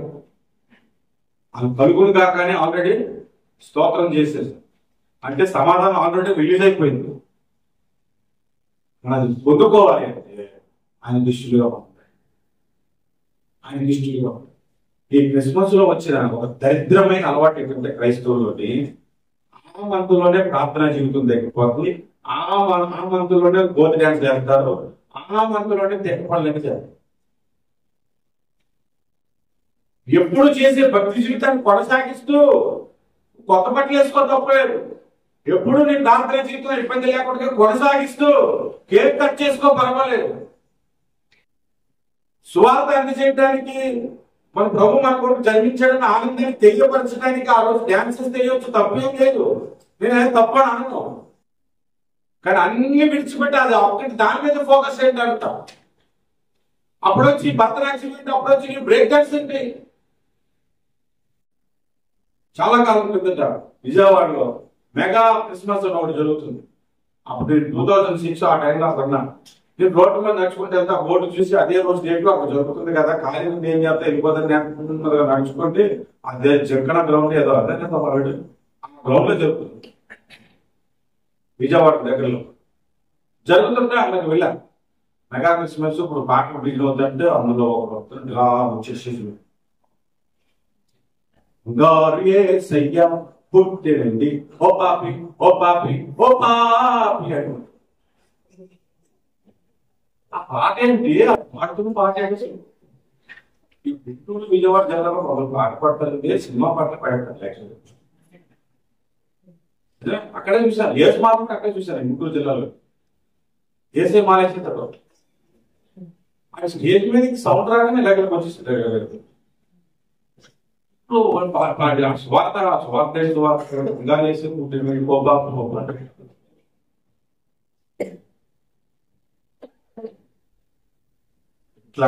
అది కలుగునుగాక అని ఆల్రెడీ స్తోత్రం చేసేసారు అంటే సమాధానం ఆల్రెడీ రిలీజ్ అయిపోయింది. మనం అది పొందుకోవాలి అంటే ఆయన దృష్టిలో ఉంటాయి, ఆయన దృష్టిలో. ఈ క్రిస్మస్ లో వచ్చిన ఒక దరిద్రమైన అలవాటు ఏంటంటే క్రైస్తవుల్లోని ఆ మంతులోనే ప్రార్థనా జీవితం తగ్గిపోతుంది, ఆ మంతులోనే గోతి డ్యాన్స్ చేస్తారు, ఆ మంతులోనే తెగ పనులన్నీ చేస్తారు. ఎప్పుడు చేసే భక్తి జీవితాన్ని కొనసాగిస్తూ కొత్త బట్టలు వేసుకో తప్పలేదు, ఎప్పుడు నీ ప్రార్థన జీవితంలో ఇబ్బంది లేకుండా కొనసాగిస్తూ కేక్ కట్ చేసుకో, పర్వాలేదు. సువార్త అందజేయడానికి మన ప్రభు మన కొరకు జన్మించాడని ఆనందాన్ని తెలియపరచడానికి ఆ రోజు డాన్సెస్ తెలియవచ్చు, తప్పేం లేదు. నేను తప్పని అనను. కానీ అన్ని విడిచిపెట్టి అది ఒక్కటి దాని మీద ఫోకస్ ఏంటంట. అప్పుడు వచ్చి భరతనాట్యం ఏంటి, అప్పుడు వచ్చి బ్రేక్ డాన్స్ ఏంటి. చాలా కాలం క్రిందట విజయవాడలో మెగా క్రిస్మస్ అని ఒకటి జరుగుతుంది. అప్పుడు 2006 ఆ టైంలో అక్కడ ఉన్నాను. నేను రోడ్డు మీద నడుచుకుంటే వెళ్తే ఆ బోర్డు చూసి అదే రోజు డేట్ లో అక్కడ జరుగుతుంది కదా, ఖాళీ ఏం చేస్తా వెళ్ళిపోతుంది నడుచుకుంటే అదే జంకణ గ్రౌండ్ ఏదో అదే వాడు ఆ గ్రౌండ్ లో జరుగుతుంది. విజయవాడ దగ్గరలో జరుగుతుంటే అక్కడికి వెళ్ళాను. మెగా క్రిస్మస్ ఇప్పుడు పాటలు బిగిన్ అవుతుంటే అందులో ఒక వచ్చేసి పుట్టేనండి ఓ పాపి ఓ పాపి ఓ పాపి అని. ఆ పాట ఏంటి, ఆ పాడుతున్న పాట ఏంటి. గుంటూరు విజయవాడ జిల్లాలో వాళ్ళు పాట పడతారంటే సినిమా పాటలు పాడతారు. అక్కడే చూసాను, ఏసు మాత్రం అక్కడే చూసాను. గుంటూరు జిల్లాలో ఏసే మాలేసిన తర్వాత ఆయన స్టేజ్ మీద సౌండ్ రాగానే ఇలాగ వచ్చేస్తారు. స్వార్థ ఇట్లా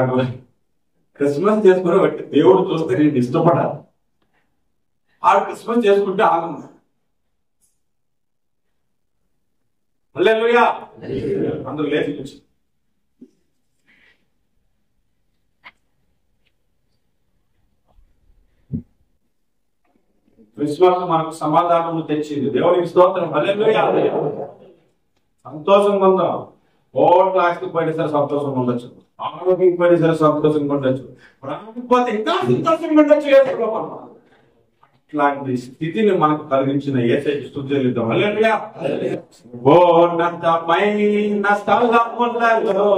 క్రిస్మస్ చేసుకుని బట్టి దేవుడు చూస్తే నేను ఇష్టపడాలి. ఆ క్రిస్మస్ చేసుకుంటే ఆనందం. హల్లెలూయా. అందరూ లేచి కూర్చో. విశ్వాసం మనకు సమాధానం తెచ్చింది. దేవునికి స్తోత్రం. హల్లెలూయా. సంతోషంగా ఉందాం. ఓట్ల ఆస్తికి పోయినా సరే సంతోషంగా ఉండొచ్చు, ఆరోగ్యం పోయినా సరే సంతోషంగా ఉండొచ్చు, రాకపోతే ఇంకా సంతోషంగా ఉండొచ్చు. ఇట్లాంటి స్థితిని మనకు కలిగించిన యేసయ్యకి స్తుతి చెల్లిద్దాం. హల్లెలూయా. ఉన్నతమైన స్థలములలో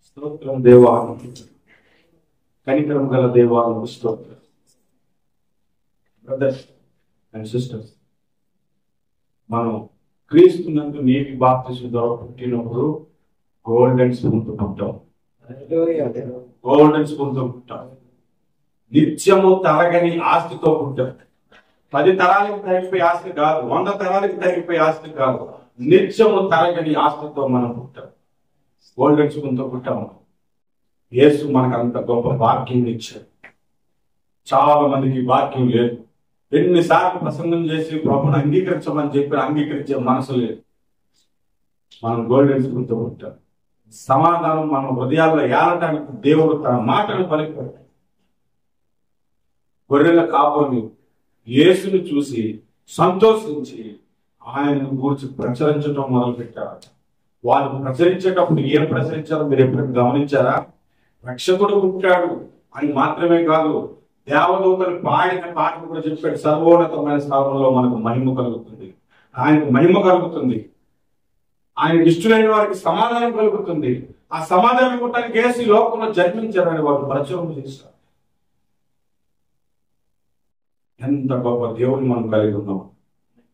స్తోత్రం దేవా, కనికరం గల దేవా, స్తోత్రం. బ్రదర్స్ అండ్ సిస్టర్స్, మనం క్రీస్తునందు నీటి బాప్తిస్మం ద్వారా పుట్టినప్పుడు గోల్డెన్ స్పూన్ తో పుట్టాం. గోల్డెన్ స్పూన్ తో పుట్టాం. నిత్యము తరగని ఆస్తితో పుట్టాం. 10 తరాలకు తరిగిపోయే ఆస్తి కాదు, 100 తరాలకు తరిగిపోయే ఆస్తి కాదు, నిత్యము తరగని ఆస్తితో మనం పుట్టాం. గోల్డ్ తెచ్చుకుంటూ పుట్టాము. యేసు మనకు అంత గొప్ప భాగ్యం ఇచ్చాడు. చాలా మందికి భాగ్యం లేదు. ఎన్నిసార్లు ప్రసంగం చేసి ప్రభుని అంగీకరించమని చెప్పి అంగీకరించే మనసు లేదు. మనం గోల్డ్ తెచ్చుకుంటూ పుట్టాం. సమాధానం మన హృదయాల్లో ఏలటానికి దేవుడు తన మాటలు పలికాడు. గొర్రెల కాపుని యేసుని చూసి సంతోషించి ఆయనను గురించి ప్రచురించడం మొదలుపెట్టారు. వాళ్ళు ప్రచురించేటప్పుడు ఏం ప్రచురించారో మీరు ఎప్పుడు గమనించారా? రక్షకుడు పుట్టాడు అని మాత్రమే కాదు, దేవదూతలు పాడిన పాట కూడా చెప్పాడు. సర్వోన్నతమైన స్థానంలో మనకు మహిమ కలుగుతుంది, ఆయనకు మహిమ కలుగుతుంది, ఆయన ఇష్టమైన వారికి సమాధానం కలుగుతుంది. ఆ సమాధానం ఇవ్వటానికి యేసు లోకంలో జన్మించారని వారు ప్రచురం చేశారు. ఎంత గొప్ప దేవుని మనం కలిగి ఉన్నాం,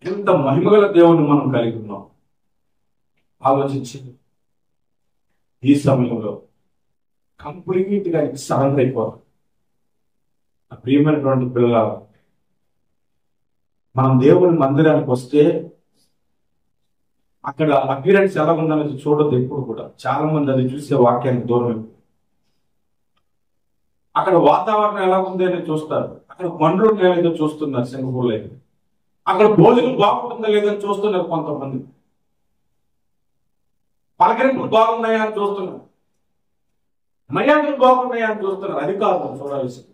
ఎంత మహిమగల దేవుని మనం కలిగి ఉన్నాం. ఆలోచించి ఈ సమయంలో కంప్లీట్ గా సరెండర్ అయిపోవాలి. ప్రియమైనటువంటి పిల్లల, మనం దేవుని మందిరానికి వస్తే అక్కడ అపిరెన్స్ ఎలా ఉందనేది చూడద్దు ఎప్పుడు కూడా. చాలా మంది అది చూసే వాక్యానికి దూరం. అక్కడ వాతావరణం ఎలా ఉంది అనేది చూస్తారు, అక్కడ పండ్లు ఏదైతే చూస్తున్నారు సింగపూర్లో అయితే, అక్కడ భోజనం బాగుంటుందా లేదని చూస్తున్నారు కొంతమంది, పలకరింపులు బాగున్నాయా అని చూస్తున్నారు, మర్యాదలు బాగున్నాయా అని చూస్తున్నారు. అది కాదు చూడాల్సింది,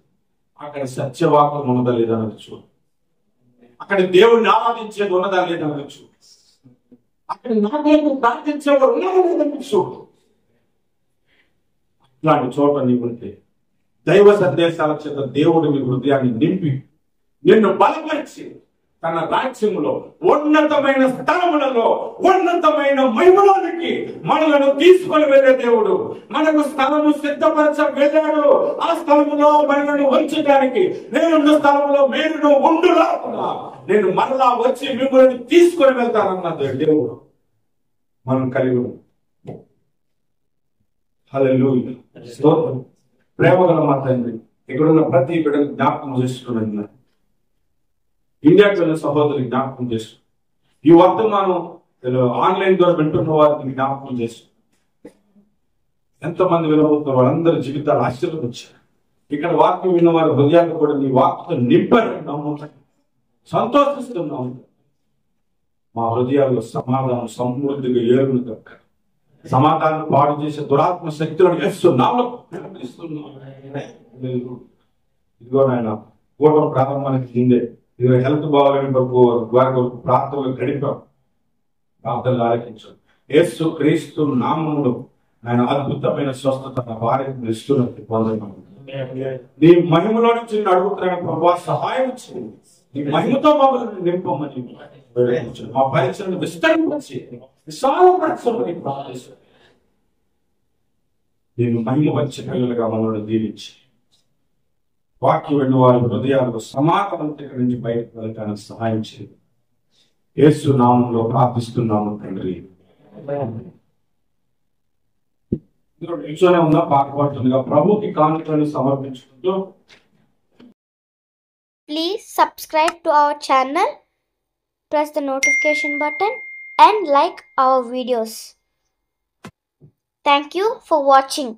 అక్కడ సత్యవాక్యం ఉన్నదా లేదా అనేది చూడు, అక్కడ దేవుడిని ఆరాధించేది ఉన్నదా లేదా అనేది చూడు, అక్కడ నా దేవుడు ప్రార్థించేవారు ఉన్నదా లేదని చూడు. ఇట్లాంటి చోట నీవు ఉంటే దైవ సందేశాల చేత దేవుడు నీ హృదయాన్ని నింపి నిన్ను బలపరిచి తన రాజ్యంలో ఉన్నతమైన స్థలములలో ఉన్నతమైన మహిమలోనికి మనలను తీసుకొని వెళ్ళే దేవుడు మనకు స్థలము సిద్ధపరచ వెళ్ళాడు. ఆ స్థలములో మనలను ఉంచడానికి, నేనున్న స్థలంలో మీరు ఉండులాగా నేను మరలా వచ్చి మిమ్మల్ని తీసుకొని వెళ్తానన్నది దేవుడు మనం కలిగి ఉన్నాం. హల్లెలూయా, స్తోత్రం. ప్రేమగల మా తండ్రి, ఇక్కడున్న ప్రతి బిడ్డను జ్ఞాపకం చేసుకున్నాను. ఇండియాకి వెళ్ళిన సహోదరుని జ్ఞాపకం చేస్తూ, ఈ వర్తమానం ఆన్లైన్ ద్వారా వింటున్న వారిని జ్ఞాపకం చేస్తూ, ఎంతమంది వినబోతున్న వాళ్ళందరి జీవితాలు ఆశీర్వదించారు. ఇక్కడ వాక్యం విన్న వారి హృదయాలు కూడా నీ వాక్యతో నింపారు. సంతోషిస్తున్నాం. మా హృదయాల్లో సమాధానం సమృద్ధిగా ఏరును దక్క, సమాధానం పాడు చేసే దురాత్మ శక్తులను వేస్తున్నాము. ఇదిగో నాయన, కూటమి ప్రారంభానికి ముందే ఇదిగో హెల్త్ బాగాలేని వరకు ప్రార్థనలు గడిపాం. ప్రార్థనలు ఆలకించాం. యేసు క్రీస్తు నామములో ఆయన అద్భుతమైన స్వస్థత వారికి ఇస్తున్నట్టు పొందడం. నీ మహిమలో నుంచి అడుగుతున్నాను ప్రభావ, సహాయం చేయండి. నీ మహిమతో మమ్మల్ని నింపమని మా పరిచయం విస్తరించి విశాలపరచమని ప్రార్థిస్తున్నాను. నేను మహిమ వచ్చే పిల్లలుగా మనల్ని దీవించి వాక్యం వెళ్ళు వారి హృదయాలకు సమాధానం నుంచి బయటకు వెళ్ళడానికి సహాయం చేయండి. యేసు నామంలో ప్రార్థిస్తున్నాము తండ్రి. నిల్చొనే ఉందా పాట పాడుతుండగా ప్రభుకి కానుకలను సమర్పించుకుంటూ. Please subscribe to our channel, press the notification button and like our videos. Thank you for watching.